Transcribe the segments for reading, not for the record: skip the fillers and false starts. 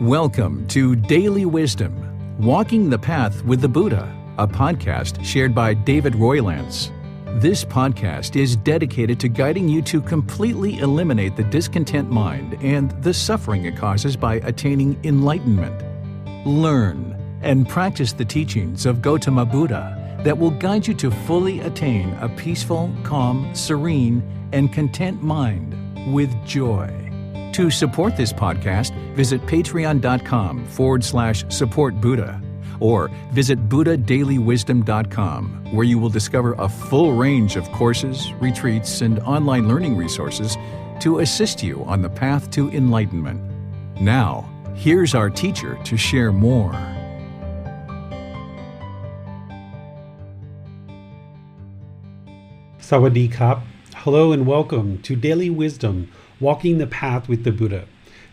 Welcome to Daily Wisdom, Walking the Path with the Buddha, a podcast shared by David Roylance. This podcast is dedicated to guiding you to completely eliminate the discontent mind and the suffering it causes by attaining enlightenment. Learn and practice the teachings of Gotama Buddha that will guide you to fully attain a peaceful, calm, serene, and content mind with joy. To support this podcast, visit patreon.com/support Buddha or visit buddhadailywisdom.com, where you will discover a full range of courses, retreats, and online learning resources to assist you on the path to enlightenment. Now, here's our teacher to share more. Sawadee Kap. Hello and welcome to Daily Wisdom, Walking the Path with the Buddha.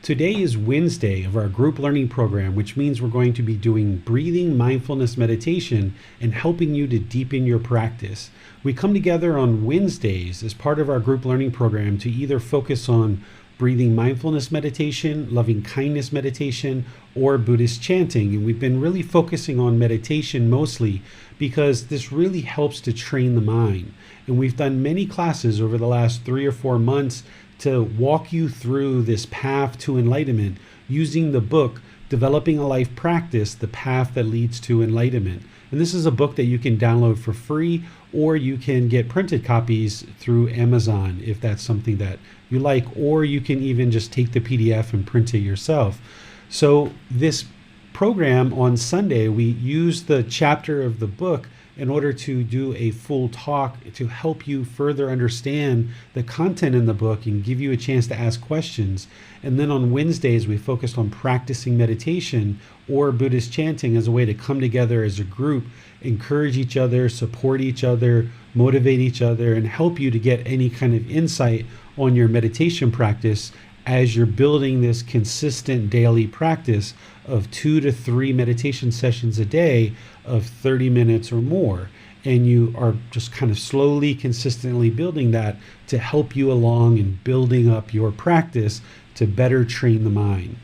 Today is Wednesday of our group learning program, which means we're going to be doing Breathing Mindfulness Meditation and helping you to deepen your practice. We come together on Wednesdays as part of our group learning program to either focus on Breathing Mindfulness Meditation, Loving Kindness Meditation, or Buddhist chanting. And we've been really focusing on meditation mostly because this really helps to train the mind. And we've done many classes over the last 3 or 4 months to walk you through this path to enlightenment using the book, Developing a Life Practice, The Path That Leads to Enlightenment. And this is a book that you can download for free, or you can get printed copies through Amazon if that's something that you like, or you can even just take the PDF and print it yourself. So this program on Sunday, we use the chapter of the book in order to do a full talk to help you further understand the content in the book and give you a chance to ask questions. And then on Wednesdays, we focused on practicing meditation or Buddhist chanting as a way to come together as a group, encourage each other, support each other, motivate each other, and help you to get any kind of insight on your meditation practice as you're building this consistent daily practice of 2 to 3 meditation sessions a day of 30 minutes or more. And you are just kind of slowly, consistently building that to help you along in building up your practice to better train the mind.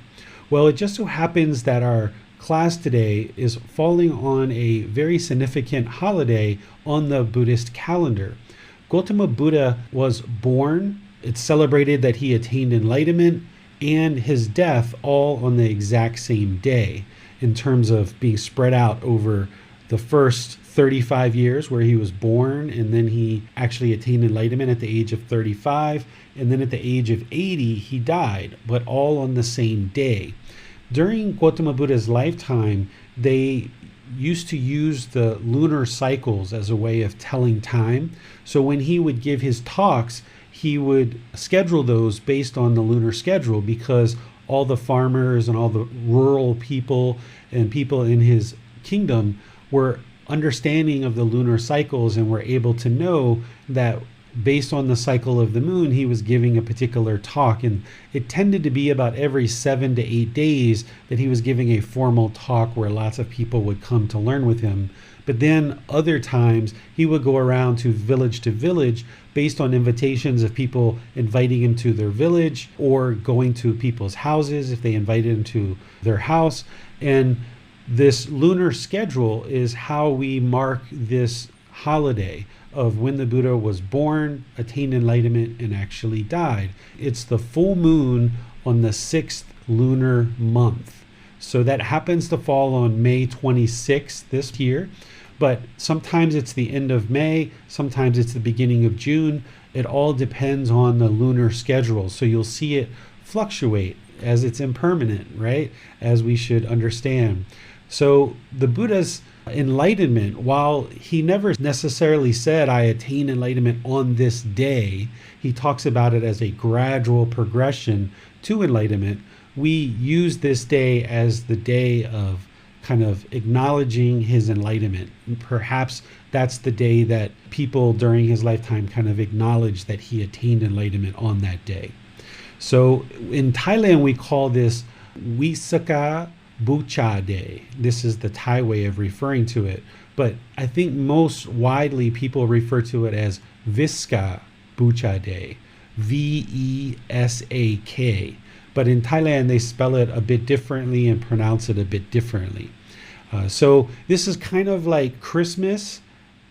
Well, it just so happens that our class today is falling on a very significant holiday on the Buddhist calendar. Gotama Buddha was born. It's celebrated that he attained enlightenment and his death all on the exact same day in terms of being spread out over the first 35 years where he was born, and then he actually attained enlightenment at the age of 35, and then at the age of 80 he died, but all on the same day. During Gotama Buddha's lifetime, they used to use the lunar cycles as a way of telling time. So when he would give his talks, he would schedule those based on the lunar schedule, because all the farmers and all the rural people and people in his kingdom were understanding of the lunar cycles and were able to know that based on the cycle of the moon, he was giving a particular talk. And it tended to be about every 7 to 8 days that he was giving a formal talk where lots of people would come to learn with him. But then other times he would go around to village based on invitations of people inviting him to their village, or going to people's houses if they invited him to their house. And this lunar schedule is how we mark this holiday of when the Buddha was born, attained enlightenment, and actually died. It's the full moon on the 6th lunar month. So that happens to fall on May 26th this year. But sometimes it's the end of May, sometimes it's the beginning of June. It all depends on the lunar schedule. So you'll see it fluctuate as it's impermanent, right? As we should understand. So the Buddha's enlightenment, while he never necessarily said, I attain enlightenment on this day, he talks about it as a gradual progression to enlightenment. We use this day as the day of kind of acknowledging his enlightenment. And perhaps that's the day that people during his lifetime kind of acknowledge that he attained enlightenment on that day. So in Thailand, we call this Visakha Bucha Day. This is the Thai way of referring to it. But I think most widely people refer to it as Viska Bucha Day, Vesak. but in Thailand they spell it a bit differently and pronounce it a bit differently. So this is kind of like Christmas,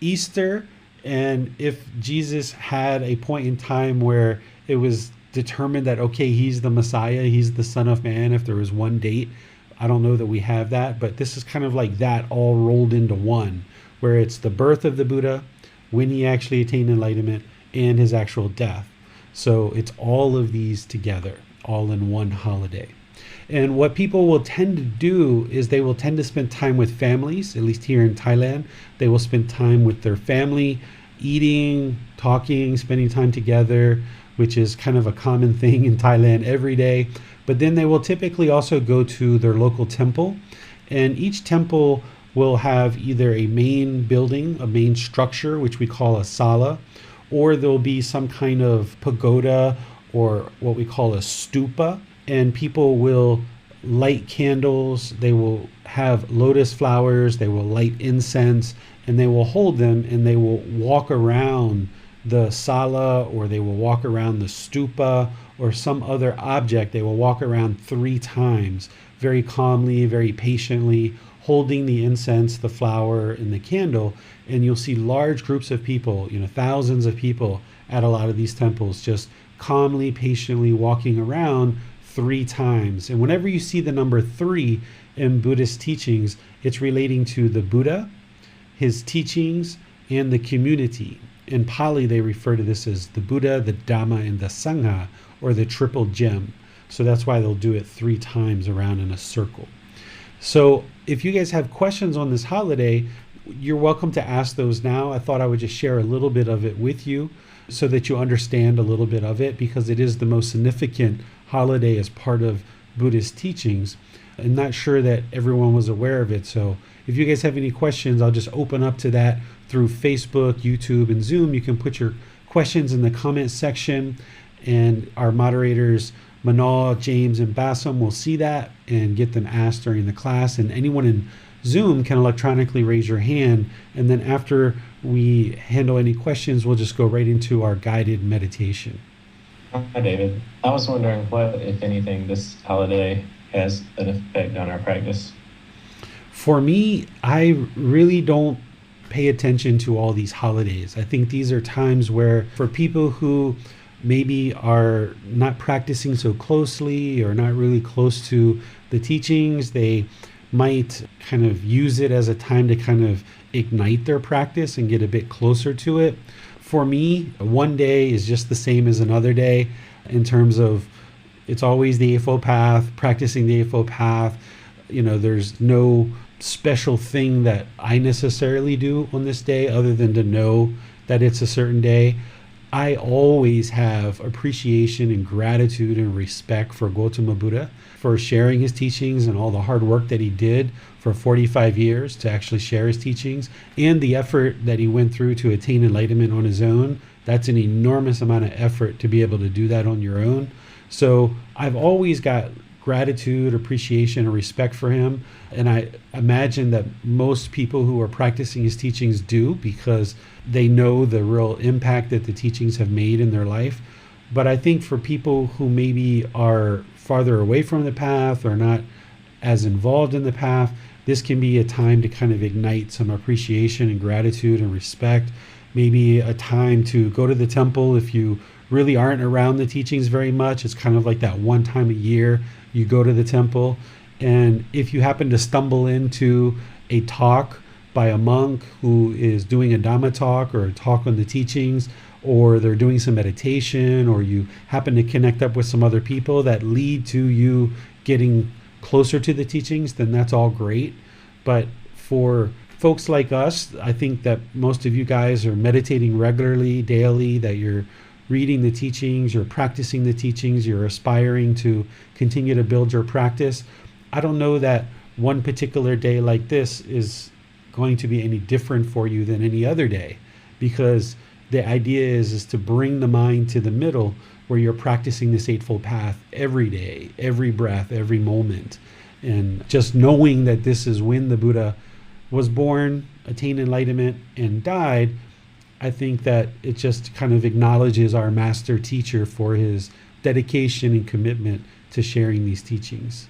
Easter, and if Jesus had a point in time where it was determined that, okay, he's the Messiah, he's the Son of Man, if there was one date, I don't know that we have that, but this is kind of like that all rolled into one, where it's the birth of the Buddha, when he actually attained enlightenment, and his actual death. So it's all of these together, all in one holiday. And what people will tend to do is they will tend to spend time with families, at least here in Thailand. They will spend time with their family, eating, talking, spending time together, which is kind of a common thing in Thailand every day. But then they will typically also go to their local temple. And each temple will have either a main building, a main structure, which we call a sala, or there'll be some kind of pagoda or what we call a stupa. And people will light candles, they will have lotus flowers, they will light incense, and they will hold them and they will walk around the sala, or they will walk around the stupa or some other object. They will walk around 3 times, very calmly, very patiently, holding the incense, the flower, and the candle. And you'll see large groups of people, thousands of people at a lot of these temples, just calmly, patiently walking around 3 times. And whenever you see the number 3 in Buddhist teachings, it's relating to the Buddha, his teachings, and the community. In Pali, they refer to this as the Buddha, the Dhamma, and the Sangha, or the triple gem. So that's why they'll do it 3 times around in a circle. So if you guys have questions on this holiday, you're welcome to ask those now. I thought I would just share a little bit of it with you so that you understand a little bit of it, because it is the most significant holiday as part of Buddhist teachings. I'm not sure that everyone was aware of it. So if you guys have any questions, I'll just open up to that through Facebook, YouTube, and Zoom. You can put your questions in the comment section, and our moderators, Manal, James, and Bassam, will see that and get them asked during the class. And anyone in Zoom can electronically raise your hand. And then after we handle any questions, we'll just go right into our guided meditation. Hi, David. I was wondering what, if anything, this holiday has an effect on our practice. For me, I really don't pay attention to all these holidays. I think these are times where, for people who maybe are not practicing so closely or not really close to the teachings, they might kind of use it as a time to kind of ignite their practice and get a bit closer to it. For me, one day is just the same as another day in terms of it's always the Eightfold Path, practicing the Eightfold Path. There's no special thing that I necessarily do on this day other than to know that it's a certain day. I always have appreciation and gratitude and respect for Gotama Buddha for sharing his teachings and all the hard work that he did for 45 years to actually share his teachings, and the effort that he went through to attain enlightenment on his own. That's an enormous amount of effort to be able to do that on your own. So I've always got gratitude, appreciation, and respect for him. And I imagine that most people who are practicing his teachings do, because they know the real impact that the teachings have made in their life. But I think for people who maybe are farther away from the path or not as involved in the path, this can be a time to kind of ignite some appreciation and gratitude and respect. Maybe a time to go to the temple if you really aren't around the teachings very much. It's kind of like that one time a year you go to the temple. And if you happen to stumble into a talk by a monk who is doing a Dhamma talk or a talk on the teachings, or they're doing some meditation, or you happen to connect up with some other people that lead to you getting closer to the teachings, then that's all great. But for folks like us, I think that most of you guys are meditating regularly, daily, that you're reading the teachings, you're practicing the teachings, you're aspiring to continue to build your practice. I don't know that one particular day like this is going to be any different for you than any other day, because the idea is to bring the mind to the middle where you're practicing this Eightfold Path every day, every breath, every moment. And just knowing that this is when the Buddha was born, attained enlightenment, and died, I think that it just kind of acknowledges our master teacher for his dedication and commitment to sharing these teachings.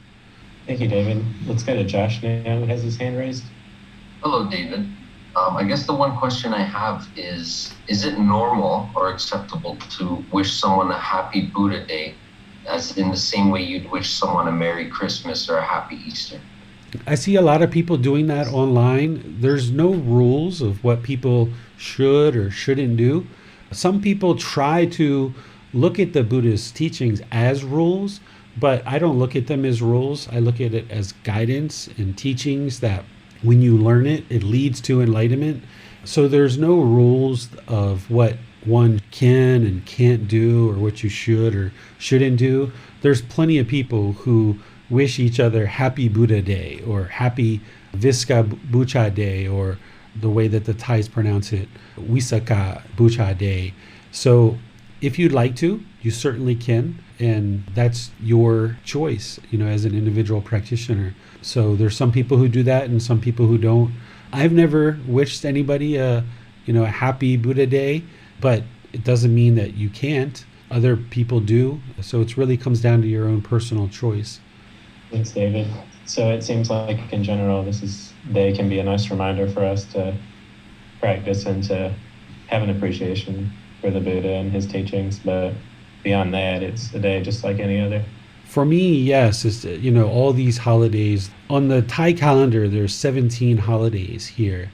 Thank you, David. Let's go to Josh now, who has his hand raised. Hello, David. I guess the one question I have is it normal or acceptable to wish someone a happy Buddha Day, as in the same way you'd wish someone a Merry Christmas or a Happy Easter? I see a lot of people doing that online. There's no rules of what people should or shouldn't do. Some people try to look at the Buddha's teachings as rules, but I don't look at them as rules. I look at it as guidance and teachings that when you learn it, it leads to enlightenment. So there's no rules of what one can and can't do or what you should or shouldn't do. There's plenty of people who wish each other Happy Buddha Day or Happy Visca Bucha Day, or the way that the Thais pronounce it, Wisaka Bucha Day. So if you'd like to, you certainly can, and that's your choice, as an individual practitioner. So there's some people who do that and some people who don't. I've never wished anybody a happy Buddha Day, but it doesn't mean that you can't. Other people do. So it really comes down to your own personal choice. Thanks, David. So it seems like in general, day can be a nice reminder for us to practice and to have an appreciation for the Buddha and his teachings. But beyond that, it's a day just like any other. For me, yes, it's, all these holidays. On the Thai calendar, there's 17 holidays here.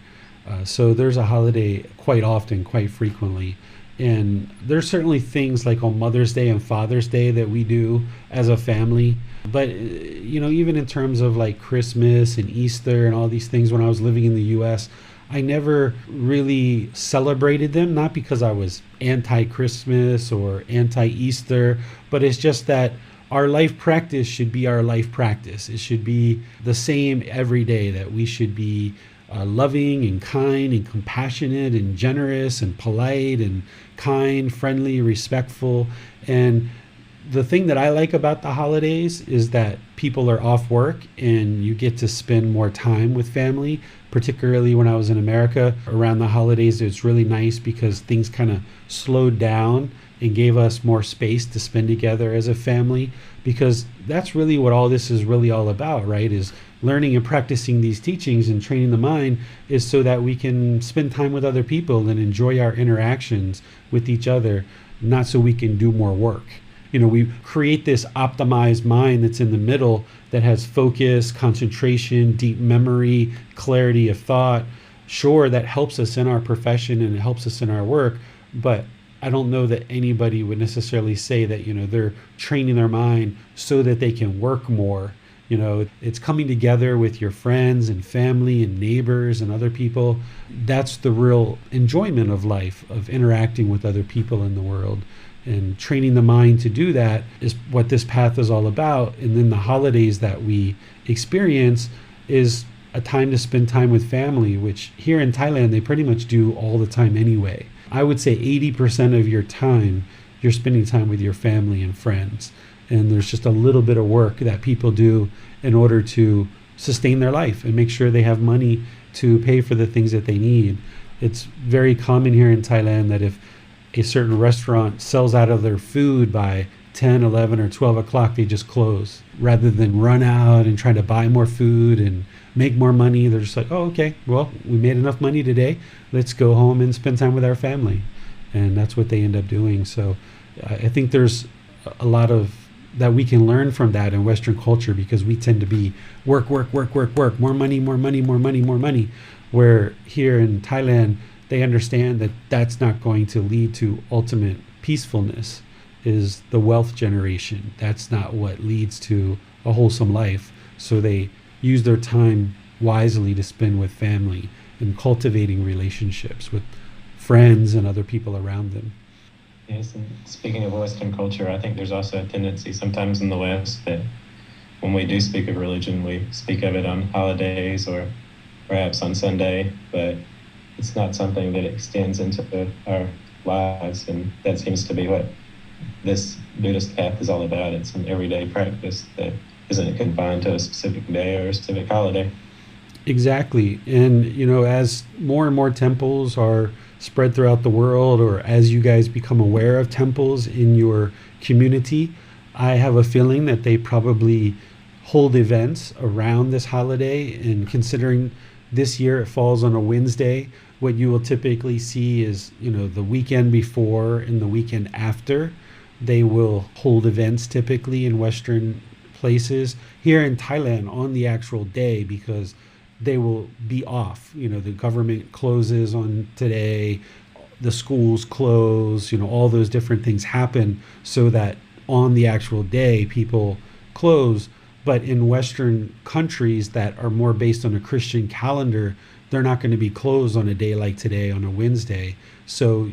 So there's a holiday quite often, quite frequently. And there's certainly things like on Mother's Day and Father's Day that we do as a family. But, even in terms of like Christmas and Easter and all these things, when I was living in the U.S., I never really celebrated them, not because I was anti-Christmas or anti-Easter, but it's just that our life practice should be our life practice. It should be the same every day, that we should be loving and kind and compassionate and generous and polite and kind, friendly, respectful. And the thing that I like about the holidays is that people are off work and you get to spend more time with family. Particularly when I was in America around the holidays, it's really nice because things kind of slowed down and gave us more space to spend together as a family, because that's really what all this is really all about, right? Is learning and practicing these teachings and training the mind is so that we can spend time with other people and enjoy our interactions with each other, not so we can do more work. We create this optimized mind that's in the middle that has focus, concentration, deep memory, clarity of thought. Sure, that helps us in our profession and it helps us in our work, but I don't know that anybody would necessarily say that, they're training their mind so that they can work more. It's coming together with your friends and family and neighbors and other people. That's the real enjoyment of life, of interacting with other people in the world. And training the mind to do that is what this path is all about. And then the holidays that we experience is a time to spend time with family, which here in Thailand, they pretty much do all the time anyway. I would say 80% of your time, you're spending time with your family and friends. And there's just a little bit of work that people do in order to sustain their life and make sure they have money to pay for the things that they need. It's very common here in Thailand that if a certain restaurant sells out of their food by 10, 11, or 12 o'clock, they just close. Rather than run out and try to buy more food and make more money, they're just like, oh, okay, well, we made enough money today. Let's go home and spend time with our family. And that's what they end up doing. So I think there's a lot of that we can learn from that in Western culture, because we tend to be work, more money, more money, more money, more money. Where here in Thailand, they understand that that's not going to lead to ultimate peacefulness, is the wealth generation. That's not what leads to a wholesome life. So they use their time wisely to spend with family and cultivating relationships with friends and other people around them. Yes, and speaking of Western culture, I think there's also a tendency sometimes in the West that when we do speak of religion, we speak of it on holidays or perhaps on Sunday, but it's not something that extends into our lives, and that seems to be what this Buddhist path is all about. It's an everyday practice that isn't confined to a specific day or a specific holiday. Exactly. And, as more and more temples are spread throughout the world, or as you guys become aware of temples in your community, I have a feeling that they probably hold events around this holiday, and considering this year it falls on a Wednesday, what you will typically see is, the weekend before and the weekend after, they will hold events typically in Western places. Here in Thailand, on the actual day, because they will be off. The government closes on today, the schools close, all those different things happen so that on the actual day people close. But in Western countries that are more based on a Christian calendar, they're not going to be closed on a day like today on a Wednesday. So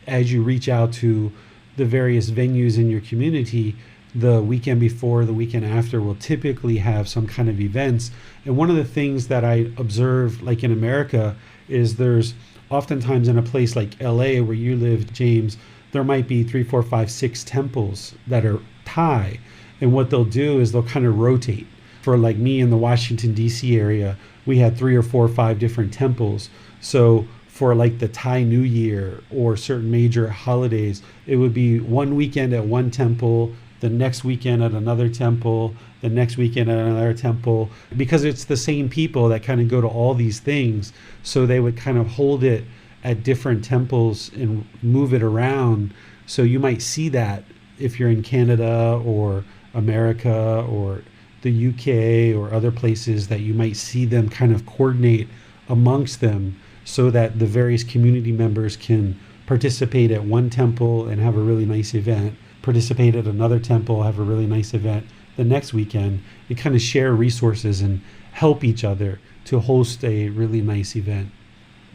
as you reach out to the various venues in your community, the weekend before, the weekend after will typically have some kind of events. And one of the things that I observe, like in America, is there's oftentimes in a place like LA where you live, James, there might be 3, 4, 5, 6 temples that are Thai. And what they'll do is they'll kind of rotate. For like me in the Washington, D.C. area, we had 3 or 4 or 5 different temples. So for like the Thai New Year or certain major holidays, it would be one weekend at one temple, the next weekend at another temple, the next weekend at another temple, because it's the same people that kind of go to all these things. So they would kind of hold it at different temples and move it around. So you might see that if you're in Canada or America or the UK or other places, that you might see them kind of coordinate amongst them so that the various community members can participate at one temple and have a really nice event, participate at another temple, have a really nice event the next weekend, and kind of share resources and help each other to host a really nice event.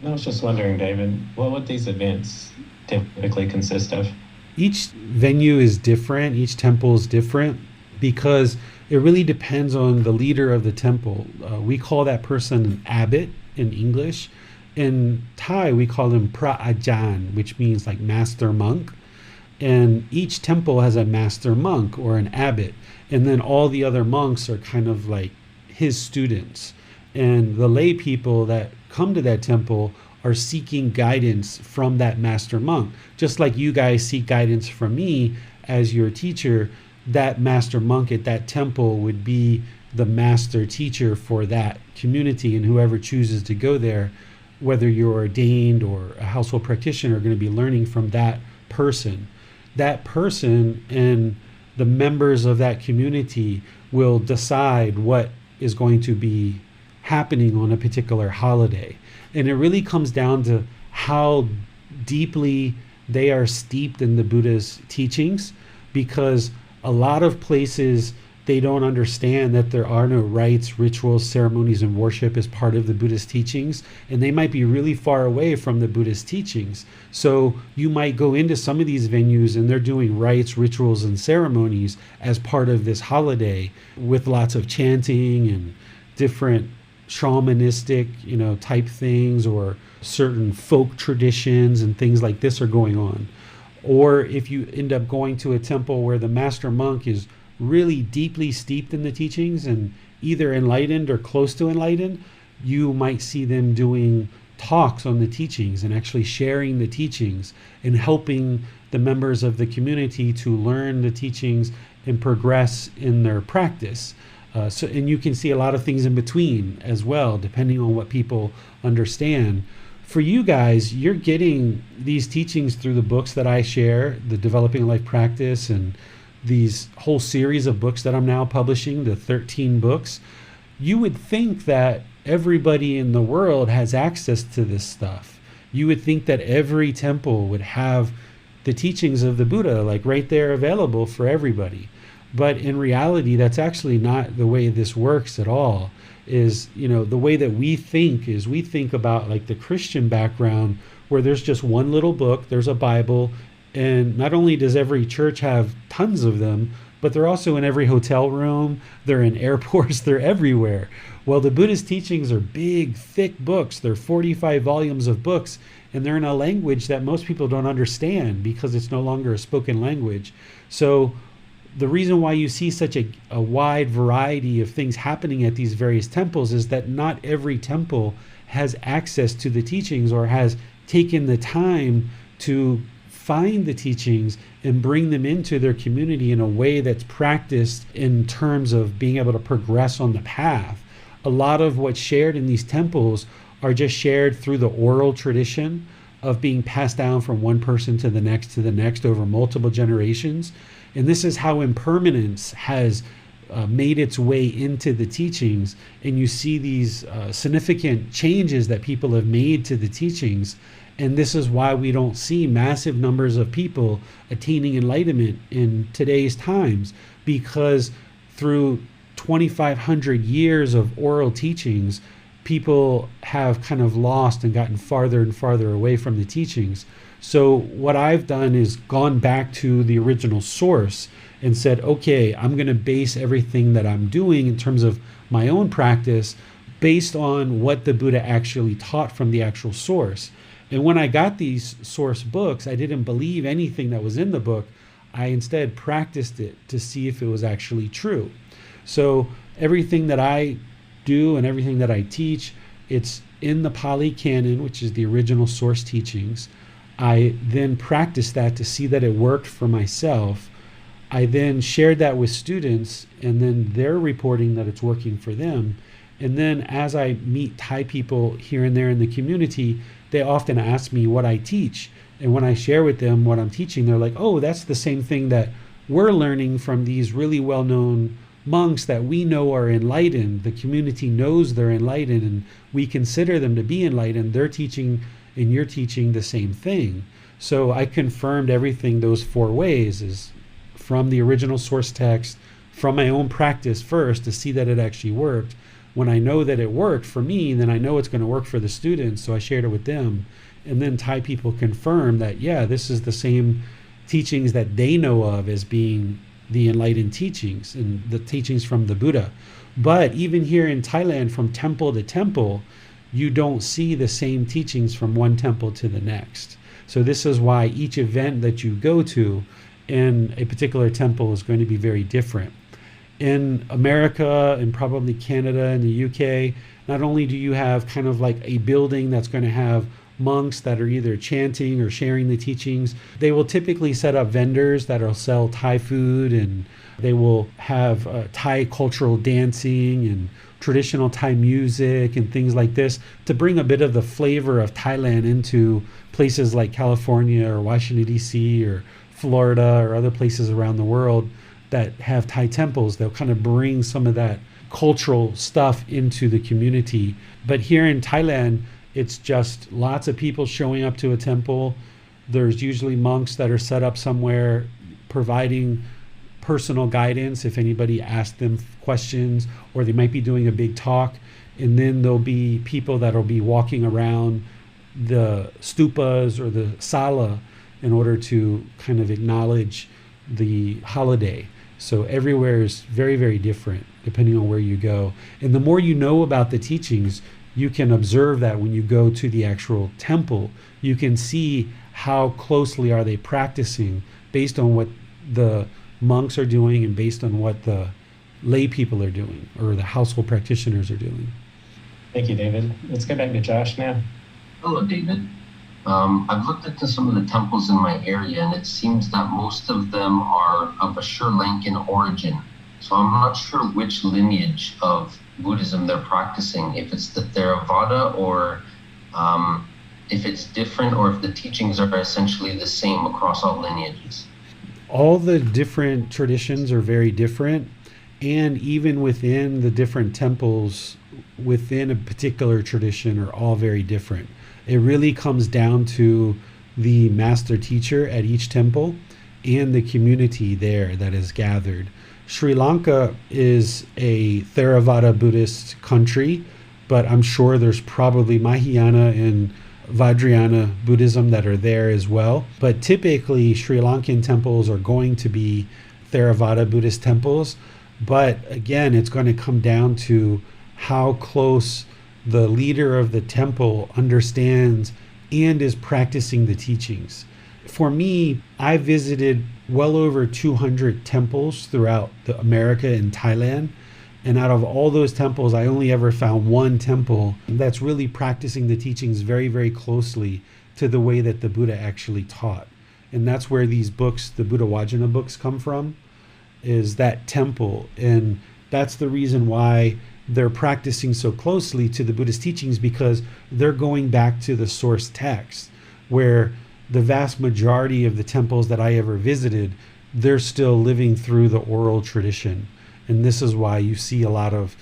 I was just wondering, David, what would these events typically consist of? Each venue is different, each temple is different, because it really depends on the leader of the temple. We call that person an abbot in English. In Thai, we call him pra ajan, which means like master monk. And each temple has a master monk or an abbot. And then all the other monks are kind of like his students. And the lay people that come to that temple are seeking guidance from that master monk. Just like you guys seek guidance from me as your teacher, that master monk at that temple would be the master teacher for that community, and whoever chooses to go there, whether you're ordained or a household practitioner, are going to be learning from that person. That person and the members of that community will decide what is going to be happening on a particular holiday. And it really comes down to how deeply they are steeped in the Buddha's teachings, because a lot of places they don't understand that there are no rites, rituals, ceremonies, and worship as part of the Buddhist teachings, and they might be really far away from the Buddhist teachings. So you might go into some of these venues and they're doing rites, rituals, and ceremonies as part of this holiday with lots of chanting and different shamanistic, type things, or certain folk traditions and things like this are going on. Or if you end up going to a temple where the master monk is really deeply steeped in the teachings and either enlightened or close to enlightened, you might see them doing talks on the teachings and actually sharing the teachings and helping the members of the community to learn the teachings and progress in their practice. And you can see a lot of things in between as well, depending on what people understand. For you guys, you're getting these teachings through the books that I share, the Developing a Life Practice, and these whole series of books that I'm now publishing, the 13 books. You would think that everybody in the world has access to this stuff. You would think that every temple would have the teachings of the Buddha, like right there available for everybody. But in reality, that's actually not the way this works at all. The way that we think is we think about like the Christian background, where there's just one little book, there's a Bible, and not only does every church have tons of them, but they're also in every hotel room, they're in airports, they're everywhere. Well, the Buddhist teachings are big, thick books. They're 45 volumes of books, and they're in a language that most people don't understand because it's no longer a spoken language. So the reason why you see such a wide variety of things happening at these various temples is that not every temple has access to the teachings or has taken the time to find the teachings and bring them into their community in a way that's practiced in terms of being able to progress on the path. A lot of what's shared in these temples are just shared through the oral tradition of being passed down from one person to the next over multiple generations. And this is how impermanence has made its way into the teachings. And you see these significant changes that people have made to the teachings. And this is why we don't see massive numbers of people attaining enlightenment in today's times, because through 2,500 years of oral teachings, people have kind of lost and gotten farther and farther away from the teachings. So what I've done is gone back to the original source and said, okay, I'm going to base everything that I'm doing in terms of my own practice based on what the Buddha actually taught from the actual source. And when I got these source books, I didn't believe anything that was in the book. I instead practiced it to see if it was actually true. So everything that I do and everything that I teach, it's in the Pali Canon, which is the original source teachings. I then practiced that to see that it worked for myself. I then shared that with students, and then they're reporting that it's working for them. And then as I meet Thai people here and there in the community, they often ask me what I teach. And when I share with them what I'm teaching, they're like, oh, that's the same thing that we're learning from these really well-known monks that we know are enlightened. The community knows they're enlightened, and we consider them to be enlightened. They're teaching and you're teaching the same thing. So I confirmed everything those 4 ways is from the original source text, from my own practice first to see that it actually worked. When I know that it worked for me, then I know it's going to work for the students, so I shared it with them. And then Thai people confirm that, yeah, this is the same teachings that they know of as being the enlightened teachings and the teachings from the Buddha. But even here in Thailand, from temple to temple, you don't see the same teachings from one temple to the next. So this is why each event that you go to in a particular temple is going to be very different. In America and probably Canada and the UK, not only do you have kind of like a building that's going to have monks that are either chanting or sharing the teachings, they will typically set up vendors that will sell Thai food, and they will have Thai cultural dancing and traditional Thai music and things like this to bring a bit of the flavor of Thailand into places like California or Washington, D.C. or Florida or other places around the world that have Thai temples. They'll kind of bring some of that cultural stuff into the community. But here in Thailand, it's just lots of people showing up to a temple. There's usually monks that are set up somewhere providing personal guidance if anybody asks them questions, or they might be doing a big talk. And then there'll be people that'll be walking around the stupas or the sala in order to kind of acknowledge the holiday. So everywhere is very, very different depending on where you go. And the more you know about the teachings, you can observe that when you go to the actual temple, you can see how closely are they practicing based on what the monks are doing and based on what the lay people are doing or the household practitioners are doing. Thank you, David. Let's go back to Josh now. Hello, David. I've looked into some of the temples in my area, and it seems that most of them are of a Sri Lankan origin. So I'm not sure which lineage of Buddhism they're practicing, if it's the Theravada or if it's different, or if the teachings are essentially the same across all lineages. All the different traditions are very different, and even within the different temples within a particular tradition are all very different. It really comes down to the master teacher at each temple and the community there that is gathered. Sri Lanka is a Theravada Buddhist country, but I'm sure there's probably Mahayana and Vajrayana Buddhism that are there as well. But typically Sri Lankan temples are going to be Theravada Buddhist temples. But again, it's going to come down to how close the leader of the temple understands and is practicing the teachings. For me, I visited well over 200 temples throughout America and Thailand. And out of all those temples, I only ever found one temple that's really practicing the teachings very, very closely to the way that the Buddha actually taught. And that's where these books, the Buddha Vajana books, come from, is that temple. And that's the reason why they're practicing so closely to the Buddhist teachings, because they're going back to the source text, where the vast majority of the temples that I ever visited, they're still living through the oral tradition. And this is why you see a lot of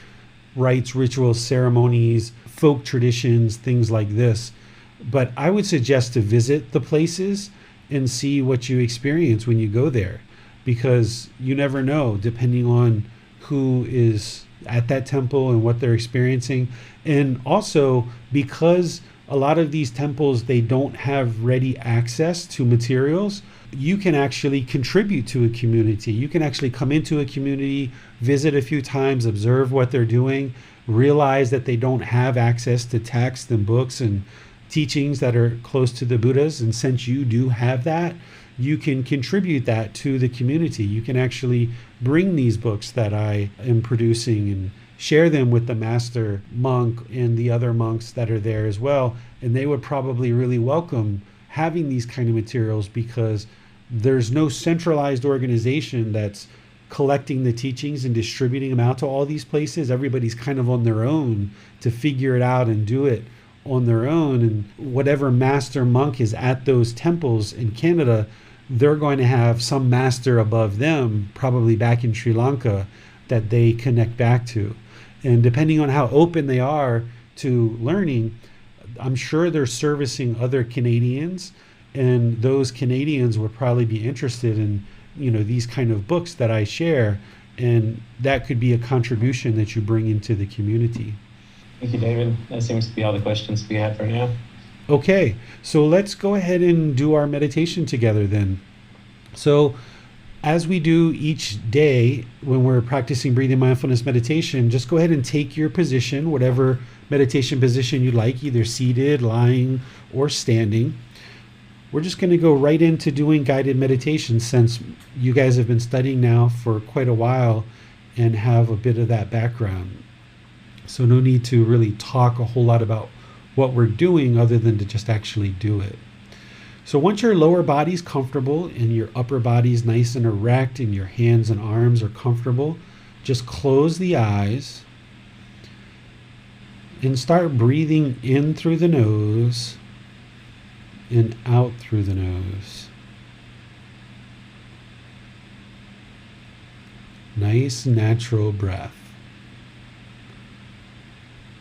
rites, rituals, ceremonies, folk traditions, things like this. But I would suggest to visit the places and see what you experience when you go there, because you never know, depending on who is at that temple and what they're experiencing. And also, because a lot of these temples, they don't have ready access to materials, you can actually contribute to a community. You can actually come into a community, visit a few times, observe what they're doing, realize that they don't have access to text and books and teachings that are close to the Buddhas. And since you do have that, you can contribute that to the community. You can actually bring these books that I am producing and share them with the master monk and the other monks that are there as well. And they would probably really welcome having these kind of materials, because there's no centralized organization that's collecting the teachings and distributing them out to all these places. Everybody's kind of on their own to figure it out and do it on their own. And whatever master monk is at those temples in Canada, they're going to have some master above them, probably back in Sri Lanka, that they connect back to. And depending on how open they are to learning, I'm sure they're servicing other Canadians, and those Canadians would probably be interested in, these kind of books that I share, and that could be a contribution that you bring into the community. Thank you, David. That seems to be all the questions we have for now. Okay, so let's go ahead and do our meditation together then. So as we do each day when we're practicing breathing mindfulness meditation, just go ahead and take your position, whatever meditation position you like, either seated, lying, or standing. We're just going to go right into doing guided meditation, since you guys have been studying now for quite a while and have a bit of that background. So no need to really talk a whole lot about what we're doing other than to just actually do it. So once your lower body's comfortable and your upper body's nice and erect and your hands and arms are comfortable, just close the eyes and start breathing in through the nose and out through the nose. Nice natural breath.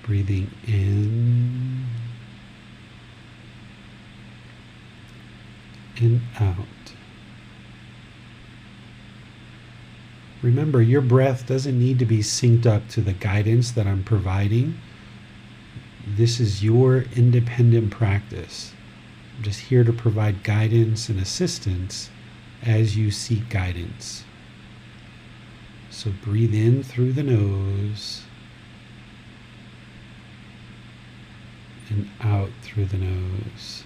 Breathing in and out. Remember, your breath doesn't need to be synced up to the guidance that I'm providing. This is your independent practice. I'm just here to provide guidance and assistance as you seek guidance. So breathe in through the nose and out through the nose.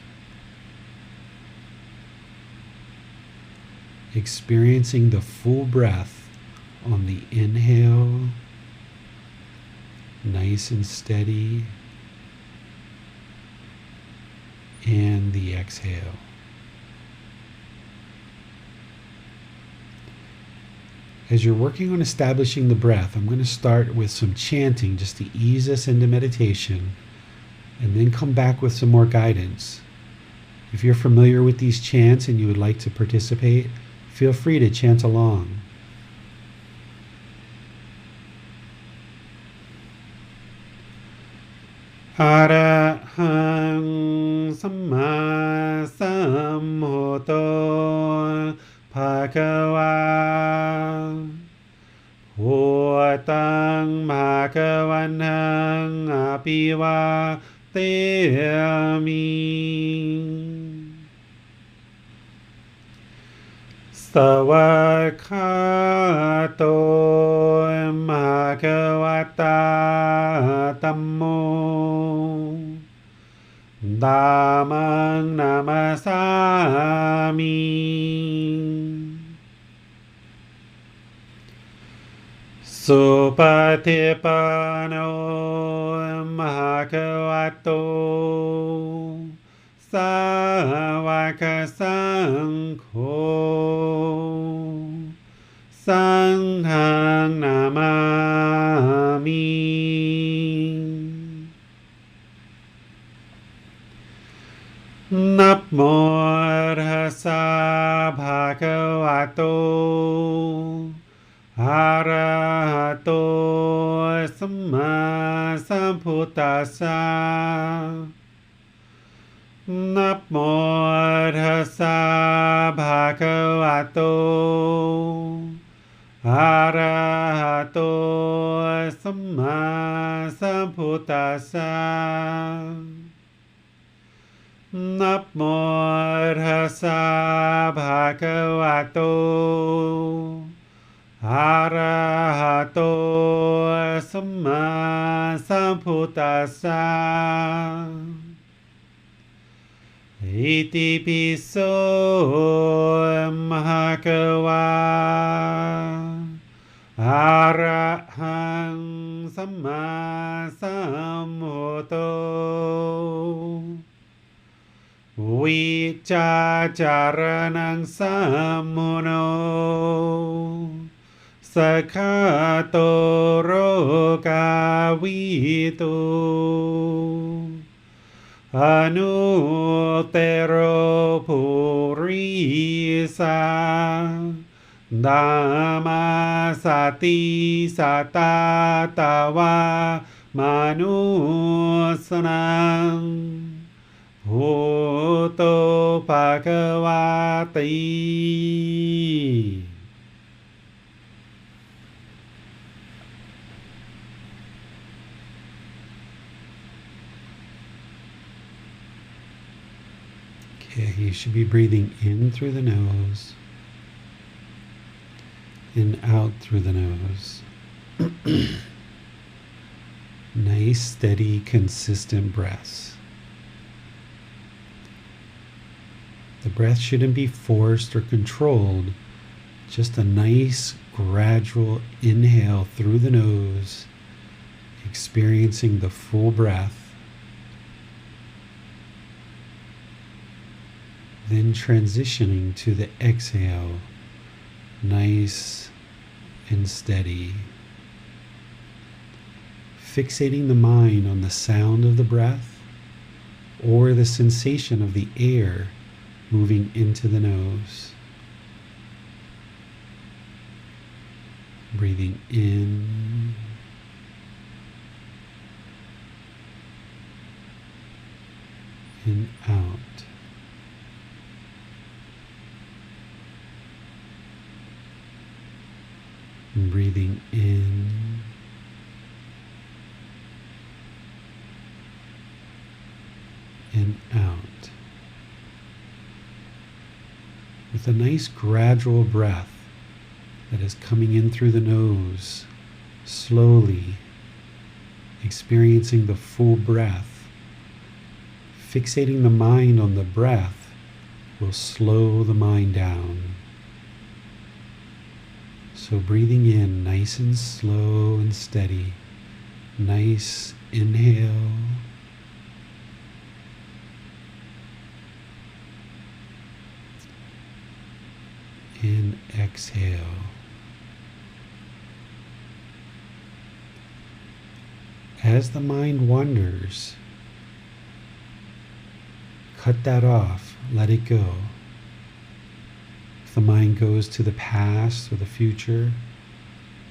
Experiencing the full breath on the inhale, nice and steady, and the exhale. As you're working on establishing the breath, I'm going to start with some chanting just to ease us into meditation, and then come back with some more guidance. If you're familiar with these chants and you would like to participate, feel free to chant along. Arahang Samma Sambuddho Bhagava Bhutang Bhagavanang Abhivateyami Savakato Bhagavata Dhammo Dhammang Namasami Supatipano Bhagavato สาวกสังโฆสังฆังนามามินะโมตัสสะภะคะวะโตอะระหะโตสัมมาสัมพุทธัสสะนะโมตัสสะภะคะวะโตอะระหะโตสัมมาสัมพุทธัสสะนะโมตัสสะภะคะวะโตอะระหะโตสัมมาสัมพุทธัสสะอิติปิโสมหะคะวะอะระหังสัมมาสัมพุทโธวิจาจารณังสัมมุโนสกขาโตโรกาวิตุอนุเตโรภูริสาดามาสติสตาตาวามนุสนังพุทโธภควาติ Okay, you should be breathing in through the nose and out through the nose. Nice, steady, consistent breaths. The breath shouldn't be forced or controlled, just a nice, gradual inhale through the nose, experiencing the full breath. Then transitioning to the exhale, nice and steady. Fixating the mind on the sound of the breath or the sensation of the air moving into the nose. Breathing in and out. And breathing in and out. With a nice gradual breath that is coming in through the nose, slowly experiencing the full breath. Fixating the mind on the breath will slow the mind down. So breathing in nice and slow and steady. Nice inhale. And exhale. As the mind wanders, cut that off, let it go. If the mind goes to the past or the future,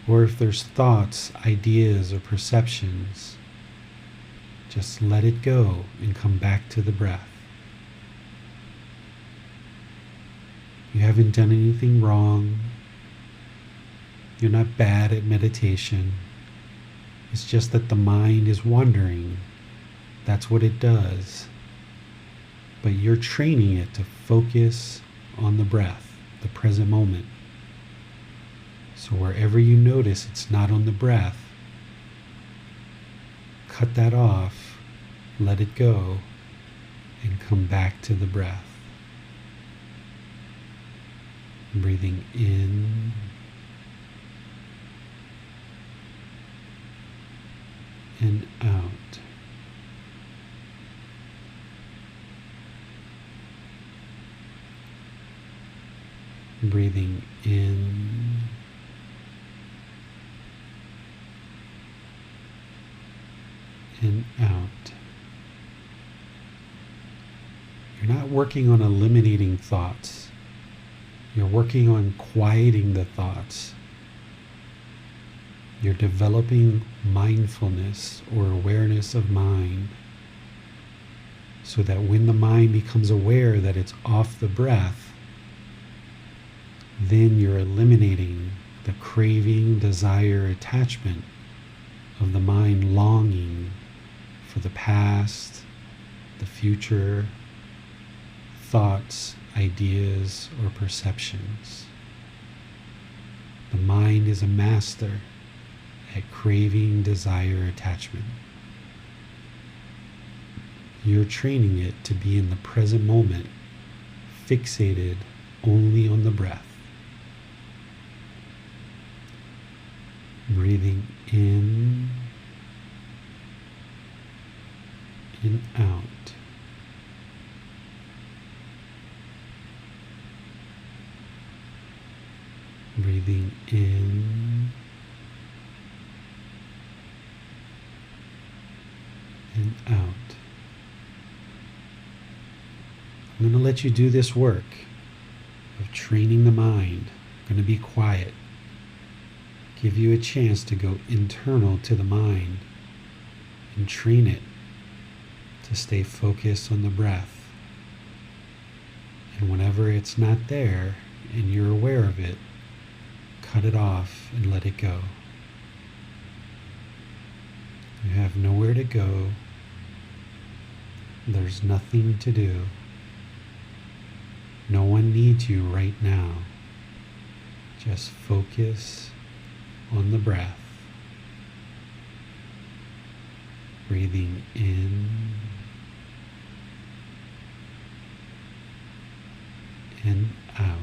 or if there's thoughts, ideas, or perceptions, just let it go and come back to the breath. You haven't done anything wrong. You're not bad at meditation. It's just that the mind is wandering. That's what it does. But you're training it to focus on the breath, the present moment. So wherever you notice it's not on the breath, cut that off, let it go, and come back to the breath. Breathing in and out. Breathing in and out. You're not working on eliminating thoughts. You're working on quieting the thoughts. You're developing mindfulness or awareness of mind so that when the mind becomes aware that it's off the breath, then you're eliminating the craving, desire, attachment of the mind longing for the past, the future, thoughts, ideas, or perceptions. The mind is a master at craving, desire, attachment. You're training it to be in the present moment, fixated only on the breath. Breathing in and out. Breathing in and out. I'm going to let you do this work of training the mind. I'm going to be quiet. Give you a chance to go internal to the mind and train it to stay focused on the breath. And whenever it's not there and you're aware of it, cut it off and let it go. You have nowhere to go. There's nothing to do. No one needs you right now. Just focus on the breath. Breathing in and out.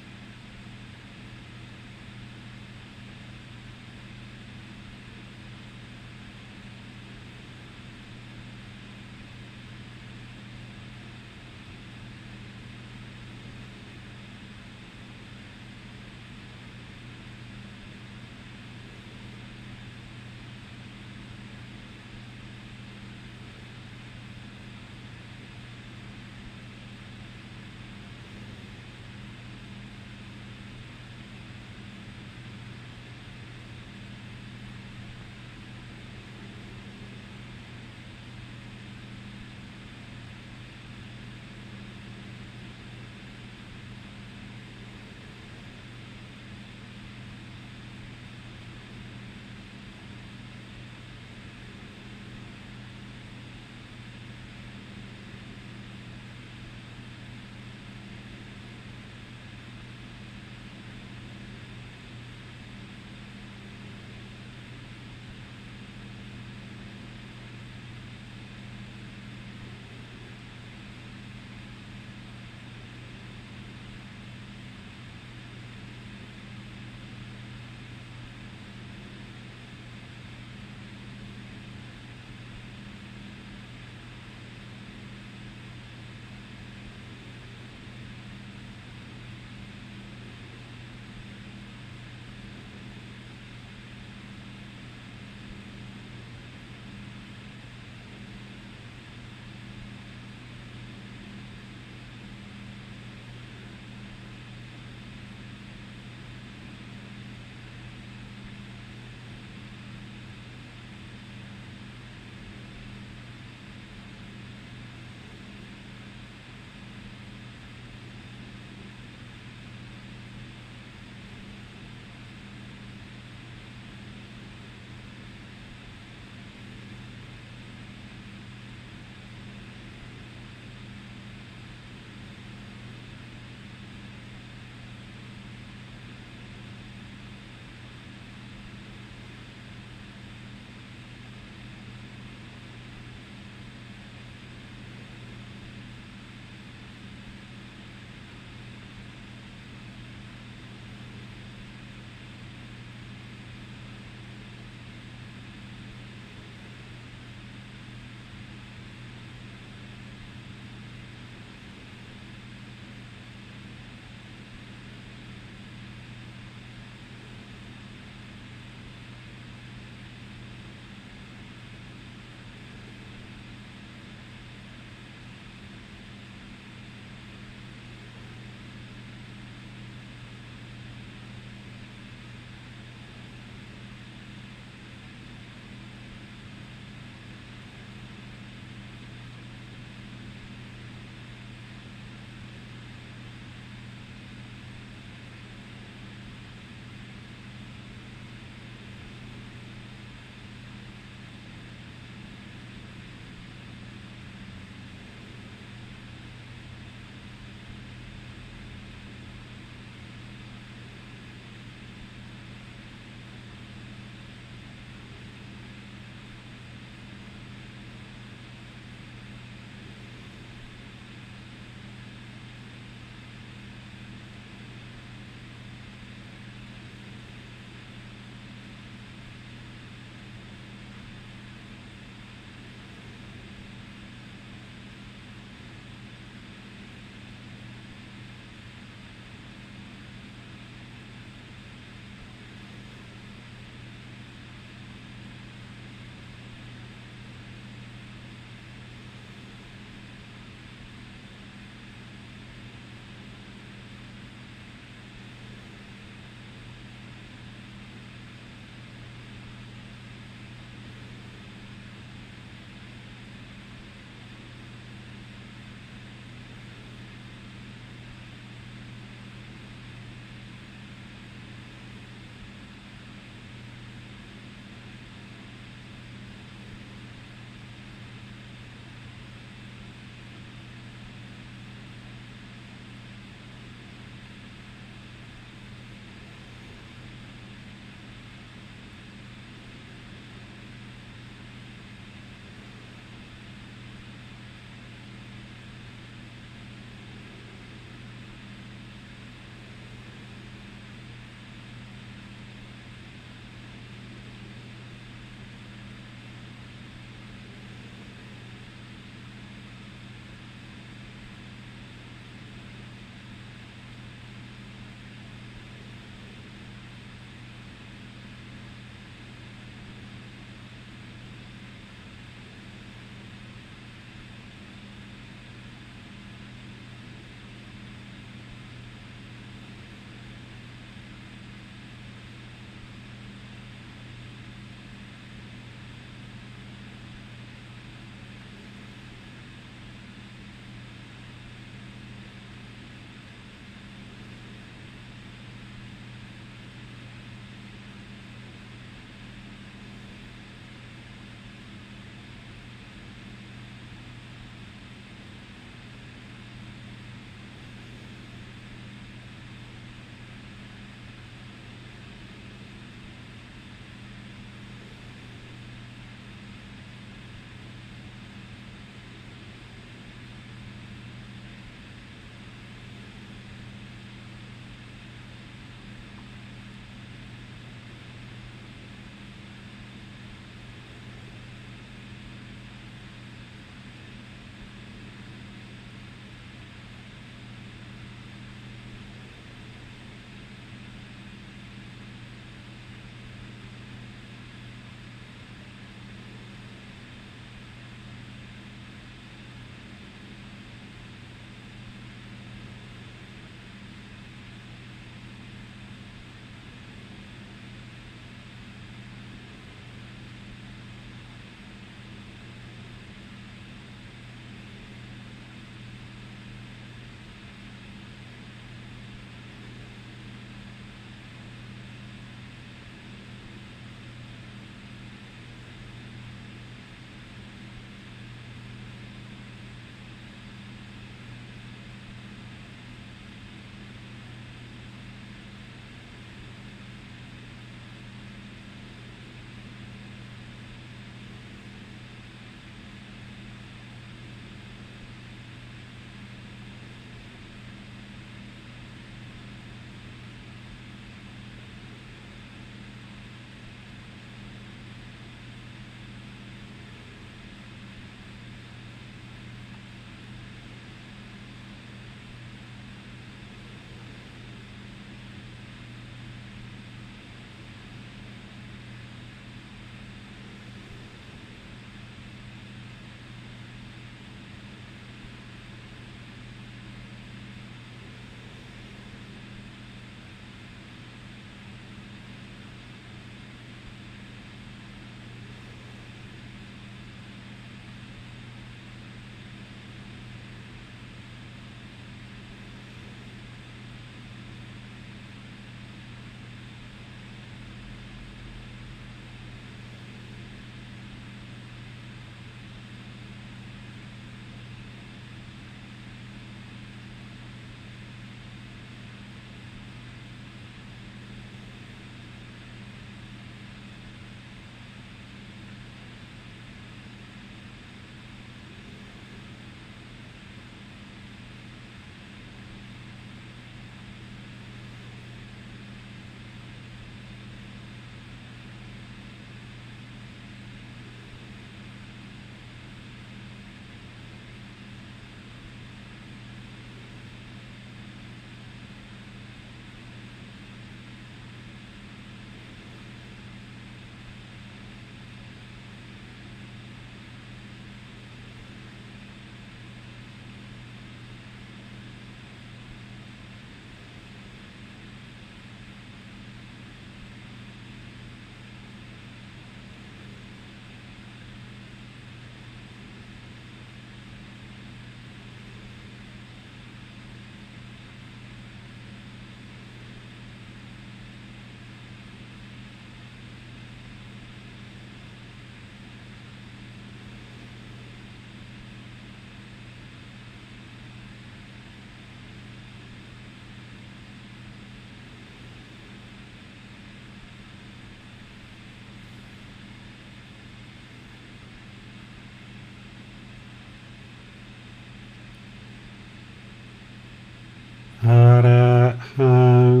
อะระหัง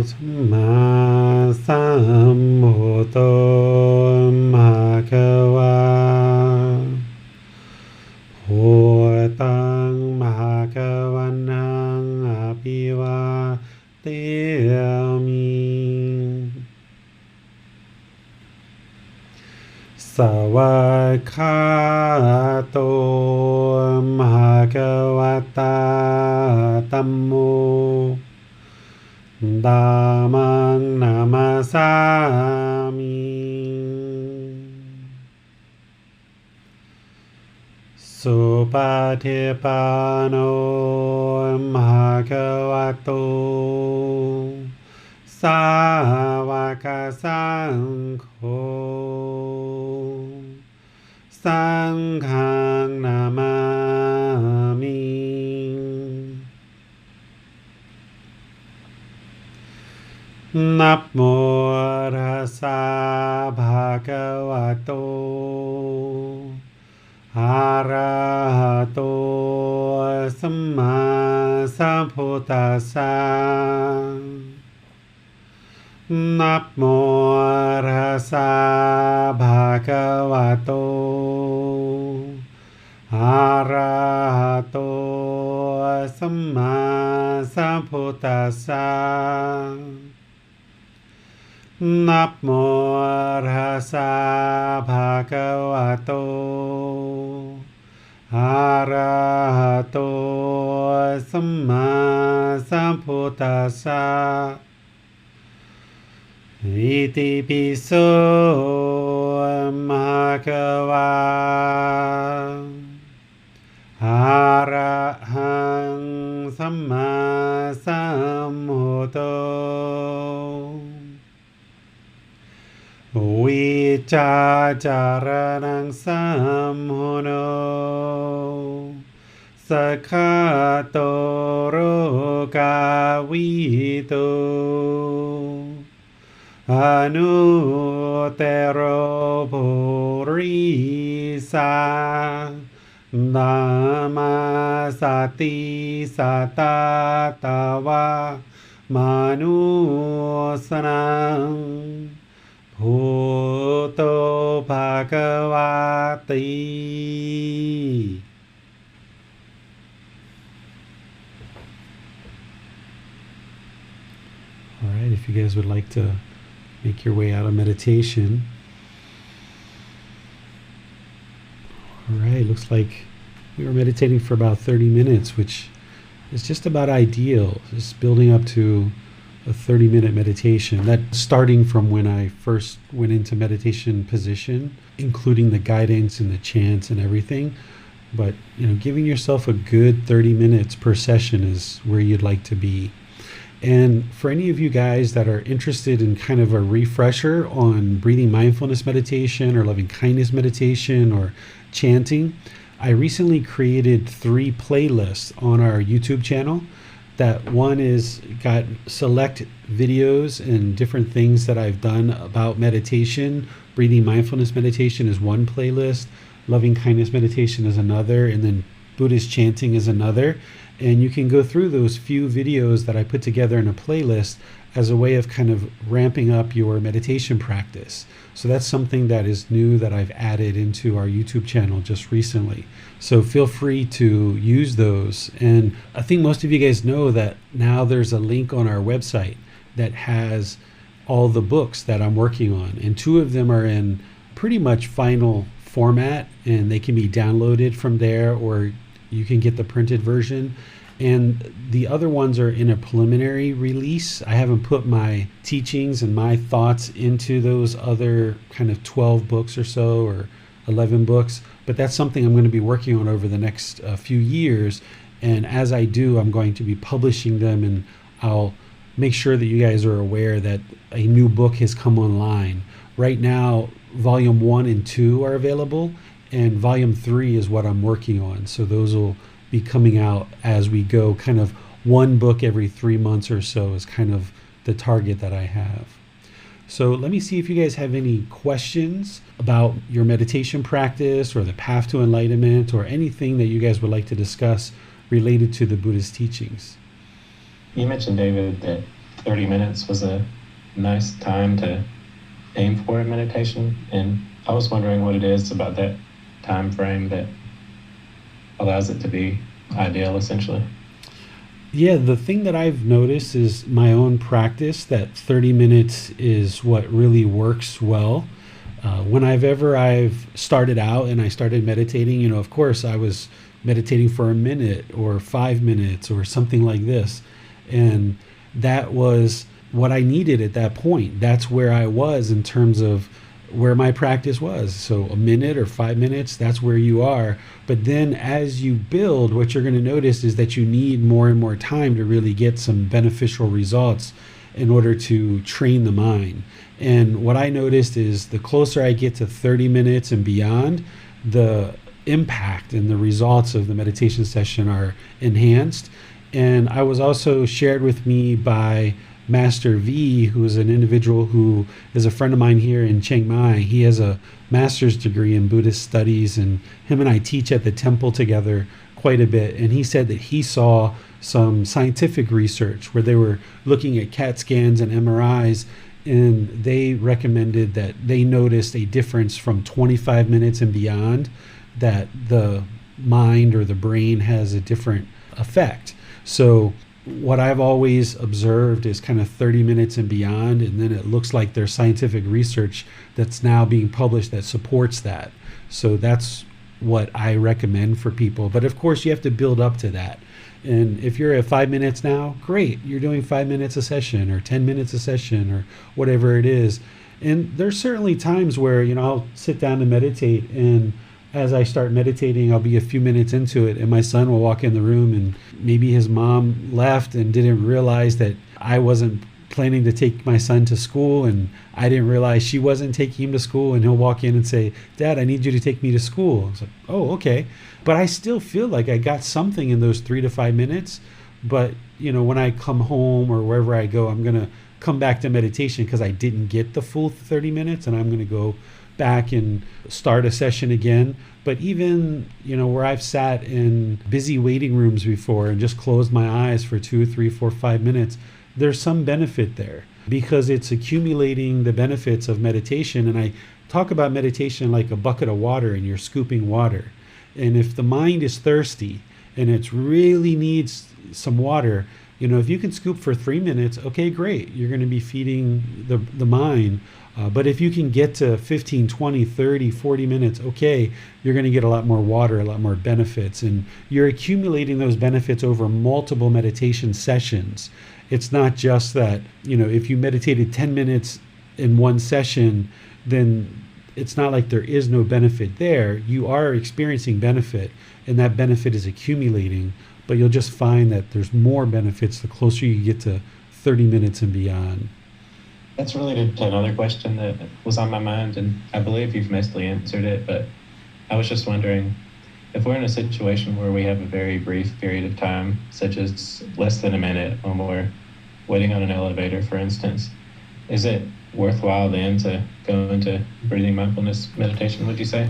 สัมมาสัมพุทโธภะคะวาพุทธังภะคะวันตังอะภิวาเทมิสวากขาโตภะคะวะตาธัมโมธัมมังนามาสามิสุปฏิปันโนภะคะวะโตสาวกสังโฆสังฆังนามามินะโมตัสสะภะคะวะโตอะระหะโตสัมมาสัมพุทธัสสะนะโมตัสสะภะคะวะโตอะระหะโตสัมมาสัมพุทธัสสะนะโมตัสสะภะคะวะโตอะระหะโตสัมมาสัมพุทธัสสะอิติปิโสภะคะวะอะระหังสัมมาสัมพุทโธวิจาจารณังสัมโหโนสัคขะโตโรกาวิโตอนุเตโรปุริสานามาสติสัตตาตาวามานุสนังพุทโธภะคะวะติ All right, if you guys would like to make your way out of meditation. All right, looks like we were meditating for about 30 minutes, which is just about ideal. Just building up to a 30-minute meditation. That's starting from when I first went into meditation position, including the guidance and the chants and everything. But, giving yourself a good 30 minutes per session is where you'd like to be. And for any of you guys that are interested in kind of a refresher on breathing mindfulness meditation or loving kindness meditation or chanting, I recently created 3 playlists on our YouTube channel. That one is got select videos and different things that I've done about meditation. Breathing mindfulness meditation is one playlist, loving kindness meditation is another, and then Buddhist chanting is another. And you can go through those few videos that I put together in a playlist as a way of kind of ramping up your meditation practice. So that's something that is new that I've added into our YouTube channel just recently. So feel free to use those. And I think most of you guys know that now there's a link on our website that has all the books that I'm working on. And 2 of them are in pretty much final format, and they can be downloaded from there, or you can get the printed version. And the other ones are in a preliminary release. I haven't put my teachings and my thoughts into those other kind of 12 books or so, or 11 books, but that's something I'm going to be working on over the next few years. And as I do, I'm going to be publishing them, and I'll make sure that you guys are aware that a new book has come online. Right now, volume 1 and 2 are available, and volume 3 is what I'm working on. So those will be coming out as we go. Kind of one book every 3 months or so is kind of the target that I have. So let me see if you guys have any questions about your meditation practice or the path to enlightenment or anything that you guys would like to discuss related to the Buddhist teachings. You mentioned, David, that 30 minutes was a nice time to aim for in meditation, and I was wondering what it is about that time frame that allows it to be ideal, essentially. Yeah, the thing that I've noticed is my own practice that 30 minutes is what really works well. When I've started out and I started meditating, of course I was meditating for a minute or 5 minutes or something like this. And that was what I needed at that point. That's where I was in terms of where my practice was. So a minute or 5 minutes, that's where you are. But then as you build, what you're going to notice is that you need more and more time to really get some beneficial results in order to train the mind. And what I noticed is the closer I get to 30 minutes and beyond, the impact and the results of the meditation session are enhanced. And I was also shared with me by Master V, who is an individual who is a friend of mine here in Chiang Mai. He has a master's degree in Buddhist studies, and him and I teach at the temple together quite a bit. And he said that he saw some scientific research where they were looking at CAT scans and MRIs, and they recommended that they noticed a difference from 25 minutes and beyond, that the mind or the brain has a different effect. So what I've always observed is kind of 30 minutes and beyond, and then it looks like there's scientific research that's now being published that supports that. So that's what I recommend for people. But of course, you have to build up to that. And if you're at 5 minutes now, great. You're doing 5 minutes a session or 10 minutes a session or whatever it is. And there's certainly times where, I'll sit down to meditate, and as I start meditating, I'll be a few minutes into it and my son will walk in the room, and maybe his mom left and didn't realize that I wasn't planning to take my son to school, and I didn't realize she wasn't taking him to school, and he'll walk in and say, "Dad, I need you to take me to school." I was like, "Oh, okay." But I still feel like I got something in those 3 to 5 minutes. But, when I come home or wherever I go, I'm going to come back to meditation because I didn't get the full 30 minutes, and I'm going to go back and start a session again. But even, where I've sat in busy waiting rooms before and just closed my eyes for 2, 3, 4, 5 minutes, there's some benefit there because it's accumulating the benefits of meditation. And I talk about meditation like a bucket of water, and you're scooping water. And if the mind is thirsty and it really needs some water, if you can scoop for 3 minutes, okay, great. You're going to be feeding the mind. But if you can get to 15, 20, 30, 40 minutes, okay, you're going to get a lot more water, a lot more benefits. And you're accumulating those benefits over multiple meditation sessions. It's not just that, if you meditated 10 minutes in one session, then it's not like there is no benefit there. You are experiencing benefit, and that benefit is accumulating. But you'll just find that there's more benefits the closer you get to 30 minutes and beyond. That's related to another question that was on my mind, and I believe you've mostly answered it, but I was just wondering if we're in a situation where we have a very brief period of time, such as less than a minute when we're waiting on an elevator, for instance, is it worthwhile then to go into breathing mindfulness meditation, would you say?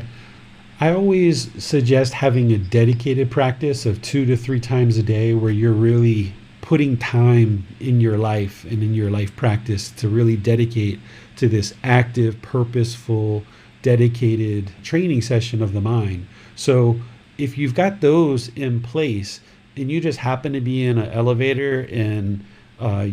I always suggest having a dedicated practice of 2 to 3 times a day where you're really putting time in your life and in your life practice to really dedicate to this active, purposeful, dedicated training session of the mind. So if you've got those in place and you just happen to be in an elevator and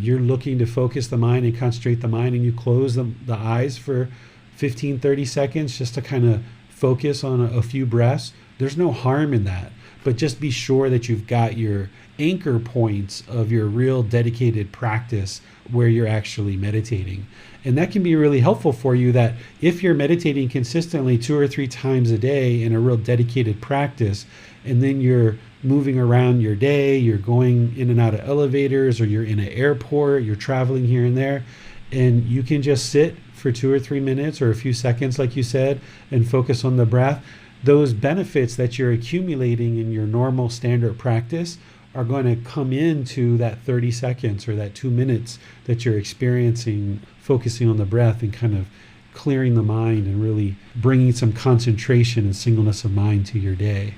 you're looking to focus the mind and concentrate the mind, and you close the eyes for 15, 30 seconds just to kind of focus on a few breaths, there's no harm in that. But just be sure that you've got your anchor points of your real dedicated practice where you're actually meditating. And that can be really helpful for you, that if you're meditating consistently 2 or 3 times a day in a real dedicated practice, and then you're moving around your day, you're going in and out of elevators, or you're in an airport, you're traveling here and there, and you can just sit for 2 or 3 minutes or a few seconds, like you said, and focus on the breath, those benefits that you're accumulating in your normal standard practice are going to come into that 30 seconds or that 2 minutes that you're experiencing, focusing on the breath and kind of clearing the mind and really bringing some concentration and singleness of mind to your day.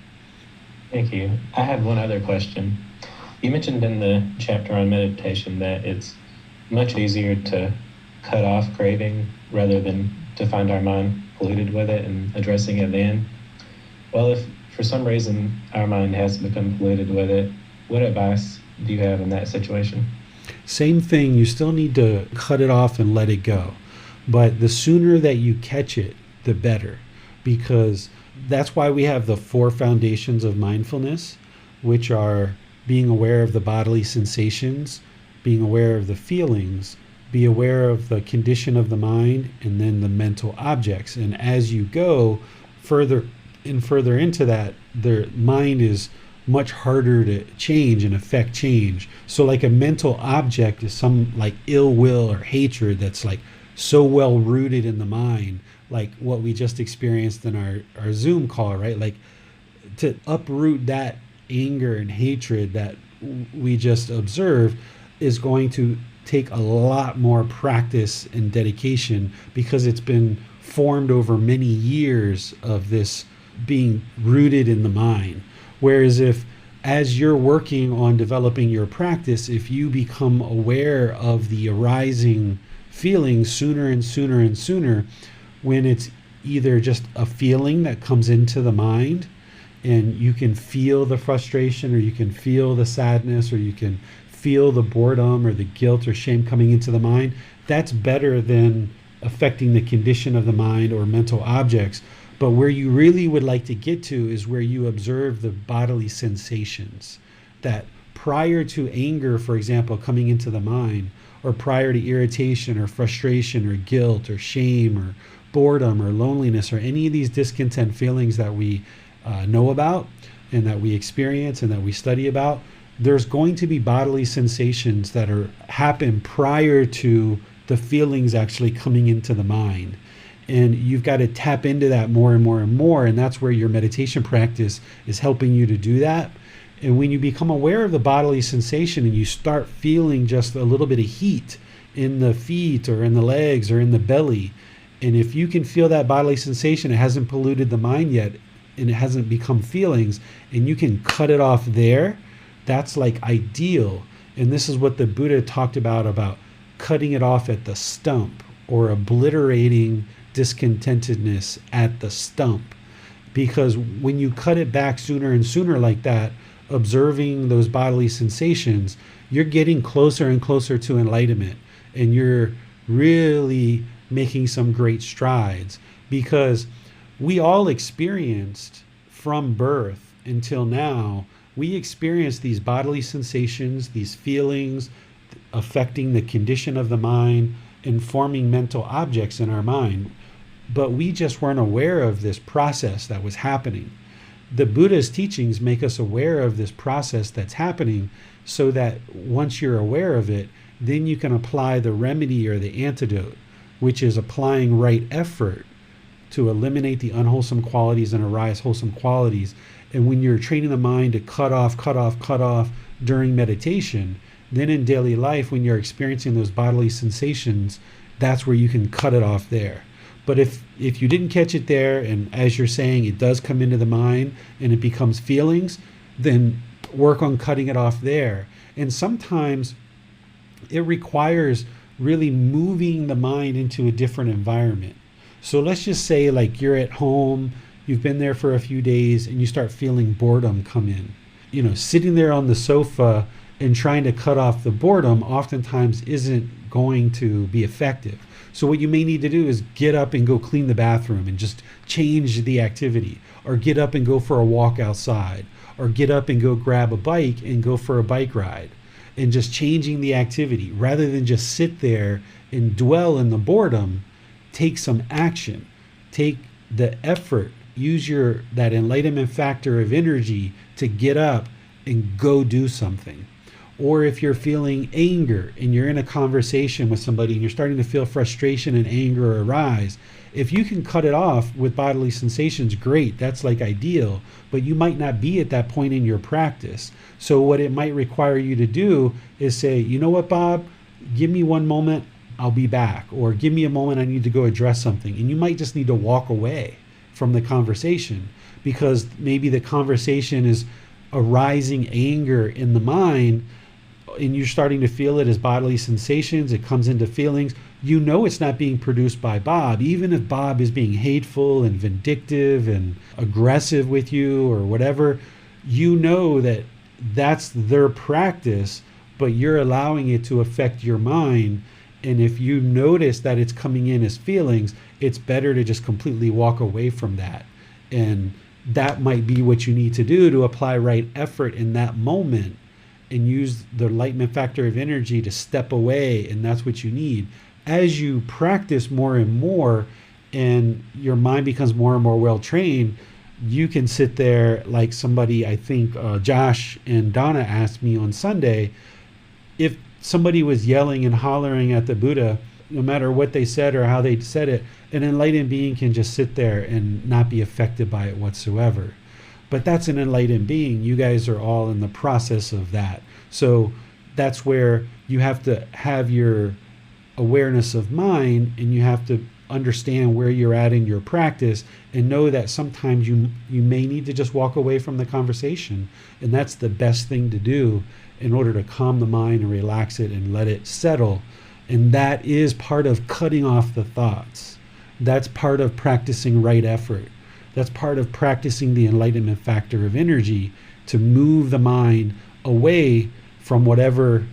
Thank you. I had one other question. You mentioned in the chapter on meditation that it's much easier to cut off craving rather than to find our mind polluted with it and addressing it then. Well, if for some reason our mind has become polluted with it, what advice do you have in that situation? Same thing, you still need to cut it off and let it go. But the sooner that you catch it, the better. Because that's why we have the 4 foundations of mindfulness, which are being aware of the bodily sensations, being aware of the feelings, be aware of the condition of the mind, and then the mental objects. And as you go further and further into that, the mind is much harder to change and affect change. So like a mental object is some like ill will or hatred that's like so well rooted in the mind, like what we just experienced in our Zoom call, right? Like to uproot that anger and hatred that we just observed is going to take a lot more practice and dedication, because it's been formed over many years of this being rooted in the mind. Whereas if, as you're working on developing your practice, if you become aware of the arising feelings sooner and sooner and sooner, when it's either just a feeling that comes into the mind and you can feel the frustration, or you can feel the sadness, or you can feel the boredom or the guilt or shame coming into the mind, that's better than affecting the condition of the mind or mental objects. But where you really would like to get to is where you observe the bodily sensations. That prior to anger, for example, coming into the mind, or prior to irritation or frustration or guilt or shame or boredom or loneliness or any of these discontent feelings that we know about and that we experience and that we study about, there's going to be bodily sensations that happen prior to the feelings actually coming into the mind. And you've got to tap into that more and more and more. And that's where your meditation practice is helping you to do that. And when you become aware of the bodily sensation and you start feeling just a little bit of heat in the feet or in the legs or in the belly, and if you can feel that bodily sensation, it hasn't polluted the mind yet and it hasn't become feelings, and you can cut it off there, that's like ideal. And this is what the Buddha talked about cutting it off at the stump, or obliterating discontentedness at the stump. Because when you cut it back sooner and sooner like that, observing those bodily sensations, you're getting closer and closer to enlightenment, and you're really making some great strides. Because we all experienced from birth until now, we experience these bodily sensations, these feelings affecting the condition of the mind and forming mental objects in our mind. But we just weren't aware of this process that was happening. The Buddha's teachings make us aware of this process that's happening, so that once you're aware of it, then you can apply the remedy or the antidote, which is applying right effort to eliminate the unwholesome qualities and arise wholesome qualities. And when you're training the mind to cut off during meditation, then in daily life, when you're experiencing those bodily sensations, that's where you can cut it off there. But if you didn't catch it there, and as you're saying, it does come into the mind and it becomes feelings, then work on cutting it off there. And sometimes it requires really moving the mind into a different environment. So let's just say like you're at home, you've been there for a few days, and you start feeling boredom come in. Sitting there on the sofa and trying to cut off the boredom oftentimes isn't going to be effective. So what you may need to do is get up and go clean the bathroom and just change the activity, or get up and go for a walk outside, or get up and go grab a bike and go for a bike ride, and just changing the activity rather than just sit there and dwell in the boredom. Take some action, take the effort, use that enlightenment factor of energy to get up and go do something. Or if you're feeling anger and you're in a conversation with somebody and you're starting to feel frustration and anger arise, if you can cut it off with bodily sensations, great, that's like ideal, but you might not be at that point in your practice. So what it might require you to do is say, you know what, Bob, give me one moment, I'll be back. Or give me a moment, I need to go address something. And you might just need to walk away from the conversation, because maybe the conversation is arising anger in the mind, and you're starting to feel it as bodily sensations, it comes into feelings, you know it's not being produced by Bob. Even if Bob is being hateful and vindictive and aggressive with you or whatever, you know that that's their practice, but you're allowing it to affect your mind. And if you notice that it's coming in as feelings, it's better to just completely walk away from that. And that might be what you need to do to apply right effort in that moment and use the enlightenment factor of energy to step away. And that's what you need. As you practice more and more and your mind becomes more and more well trained, you can sit there like somebody, I think Josh and Donna asked me on Sunday, if somebody was yelling and hollering at the Buddha, no matter what they said or how they said it, an enlightened being can just sit there and not be affected by it whatsoever. But that's an enlightened being. You guys are all in the process of that. So that's where you have to have your awareness of mind, and you have to understand where you're at in your practice and know that sometimes you may need to just walk away from the conversation. And that's the best thing to do in order to calm the mind and relax it and let it settle. And that is part of cutting off the thoughts. That's part of practicing right effort. That's part of practicing the enlightenment factor of energy to move the mind away from whatever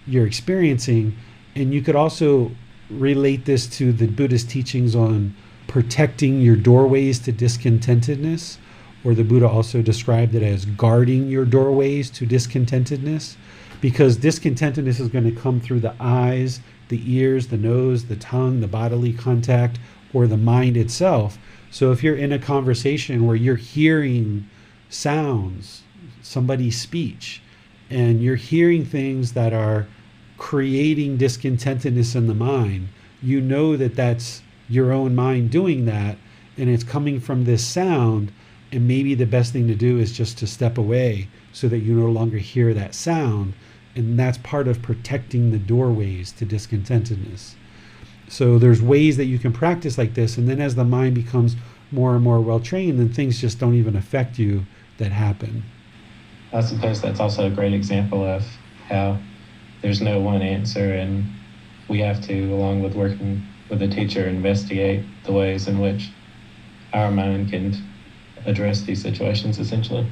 you're experiencing. And you could also relate this to the Buddhist teachings on protecting your doorways to discontentedness, or the Buddha also described it as guarding your doorways to discontentedness, because discontentedness is going to come through the eyes, the ears, the nose, the tongue, the bodily contact, or the mind itself. So if you're in a conversation where you're hearing sounds, somebody's speech, and you're hearing things that are creating discontentedness in the mind, you know that that's your own mind doing that, and it's coming from this sound. And maybe the best thing to do is just to step away so that you no longer hear that sound. And that's part of protecting the doorways to discontentedness. So there's ways that you can practice like this. And then as the mind becomes more and more well trained, then things just don't even affect you that happen. I suppose that's also a great example of how there's no one answer, and we have to, along with working with a teacher, investigate the ways in which our mind can address these situations, essentially.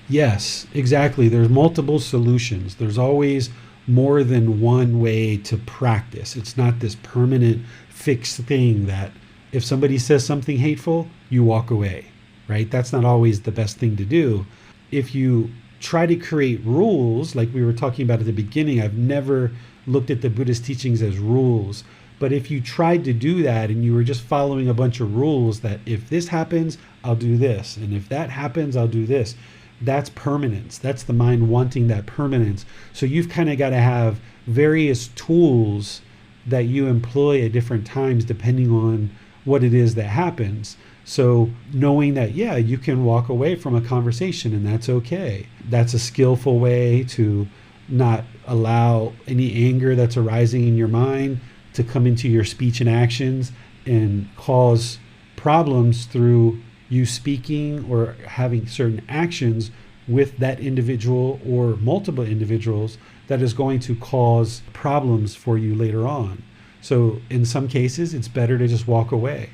Yes, exactly. There's multiple solutions. There's always more than one way to practice. It's not this permanent fixed thing that if somebody says something hateful, you walk away, right? That's not always the best thing to do. If you try to create rules, like we were talking about at the beginning, I've never looked at the Buddhist teachings as rules. But if you tried to do that and you were just following a bunch of rules that if this happens, I'll do this, and if that happens, I'll do this, that's permanence. That's the mind wanting that permanence. So you've kind of got to have various tools that you employ at different times depending on what it is that happens. So knowing that, yeah, you can walk away from a conversation and that's okay. That's a skillful way to not allow any anger that's arising in your mind to come into your speech and actions and cause problems through you speaking or having certain actions with that individual or multiple individuals that is going to cause problems for you later on. So in some cases, it's better to just walk away.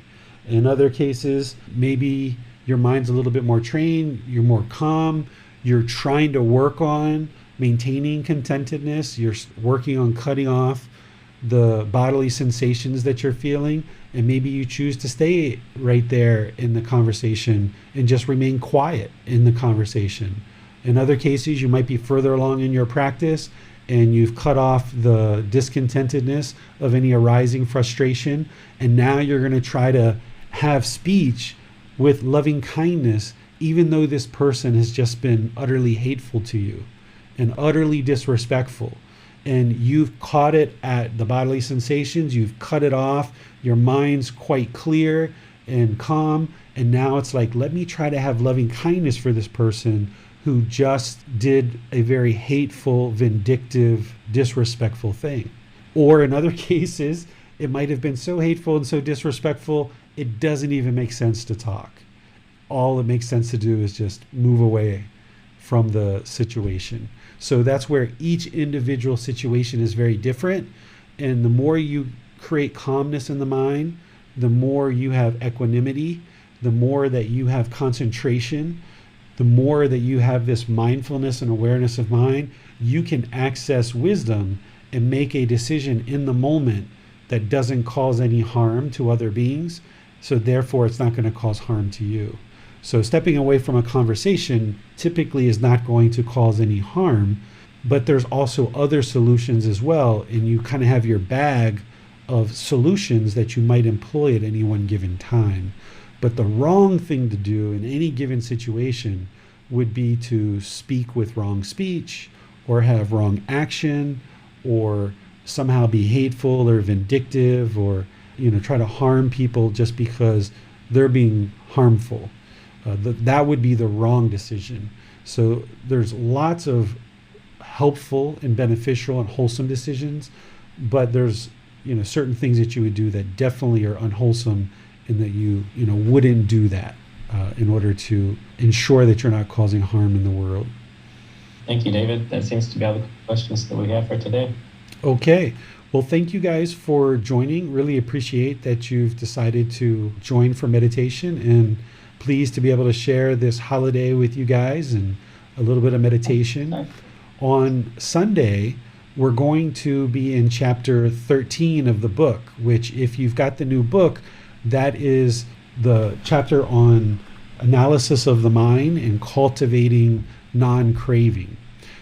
In other cases, maybe your mind's a little bit more trained, you're more calm, you're trying to work on maintaining contentedness, you're working on cutting off the bodily sensations that you're feeling, and maybe you choose to stay right there in the conversation and just remain quiet in the conversation. In other cases, you might be further along in your practice and you've cut off the discontentedness of any arising frustration, and now you're going to try to have speech with loving kindness, even though this person has just been utterly hateful to you and utterly disrespectful. And you've caught it at the bodily sensations, you've cut it off, your mind's quite clear and calm, and now it's like, let me try to have loving kindness for this person who just did a very hateful, vindictive, disrespectful thing. Or in other cases, it might have been so hateful and so disrespectful, it doesn't even make sense to talk. All it makes sense to do is just move away from the situation. So that's where each individual situation is very different. And the more you create calmness in the mind, the more you have equanimity, the more that you have concentration, the more that you have this mindfulness and awareness of mind, you can access wisdom and make a decision in the moment that doesn't cause any harm to other beings. So therefore, it's not going to cause harm to you. So stepping away from a conversation typically is not going to cause any harm, but there's also other solutions as well. And you kind of have your bag of solutions that you might employ at any one given time. But the wrong thing to do in any given situation would be to speak with wrong speech, or have wrong action, or somehow be hateful or vindictive, or try to harm people just because they're being harmful. That would be the wrong decision. So there's lots of helpful and beneficial and wholesome decisions, but there's certain things that you would do that definitely are unwholesome, and that you wouldn't do that in order to ensure that you're not causing harm in the world. Thank you, David. That seems to be all the questions that we have for today. Okay. Well, thank you guys for joining. Really appreciate that you've decided to join for meditation, and pleased to be able to share this holiday with you guys and a little bit of meditation. On Sunday, we're going to be in chapter 13 of the book, which, if you've got the new book, that is the chapter on analysis of the mind and cultivating non-craving.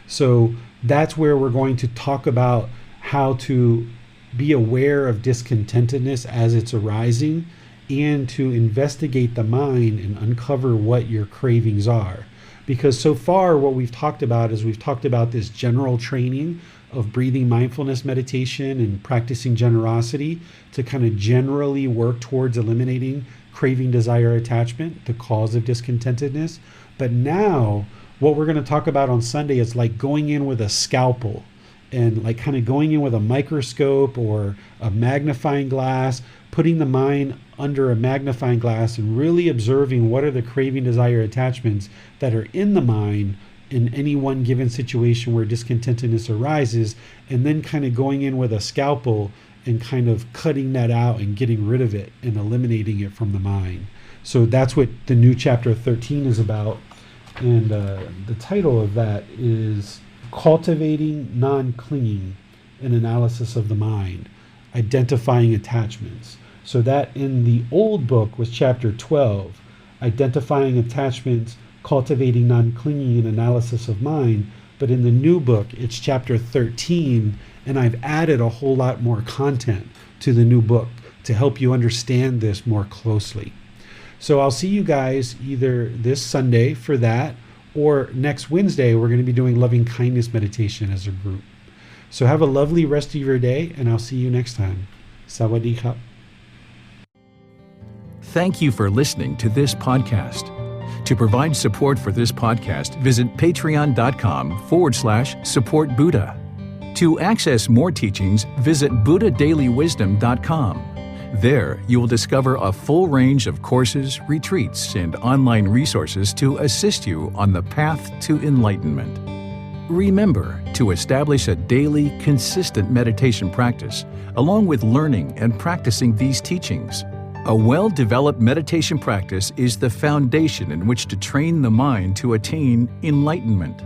So that's where we're going to talk about how to be aware of discontentedness as it's arising, and to investigate the mind and uncover what your cravings are. Because so far what we've talked about is this general training of breathing mindfulness meditation and practicing generosity to kind of generally work towards eliminating craving, desire, attachment, the cause of discontentedness. But now what we're going to talk about on Sunday is like going in with a scalpel, and like kind of going in with a microscope or a magnifying glass, putting the mind under a magnifying glass and really observing what are the craving, desire, attachments that are in the mind in any one given situation where discontentedness arises, and then kind of going in with a scalpel and kind of cutting that out and getting rid of it and eliminating it from the mind. So that's what the new chapter 13 is about. And the title of that is Cultivating Non-Clinging, an Analysis of the Mind, Identifying Attachments. So that in the old book was chapter 12, Identifying Attachments, Cultivating Non-Clinging, an Analysis of Mind. But in the new book, it's chapter 13, and I've added a whole lot more content to the new book to help you understand this more closely. So I'll see you guys either this Sunday for that, or next Wednesday, we're going to be doing loving kindness meditation as a group. So have a lovely rest of your day, and I'll see you next time. Sawadee khap. Thank you for listening to this podcast. To provide support for this podcast, visit patreon.com/support Buddha. To access more teachings, visit buddhadailywisdom.com. There, you will discover a full range of courses, retreats, and online resources to assist you on the path to enlightenment. Remember to establish a daily, consistent meditation practice, along with learning and practicing these teachings. A well-developed meditation practice is the foundation in which to train the mind to attain enlightenment.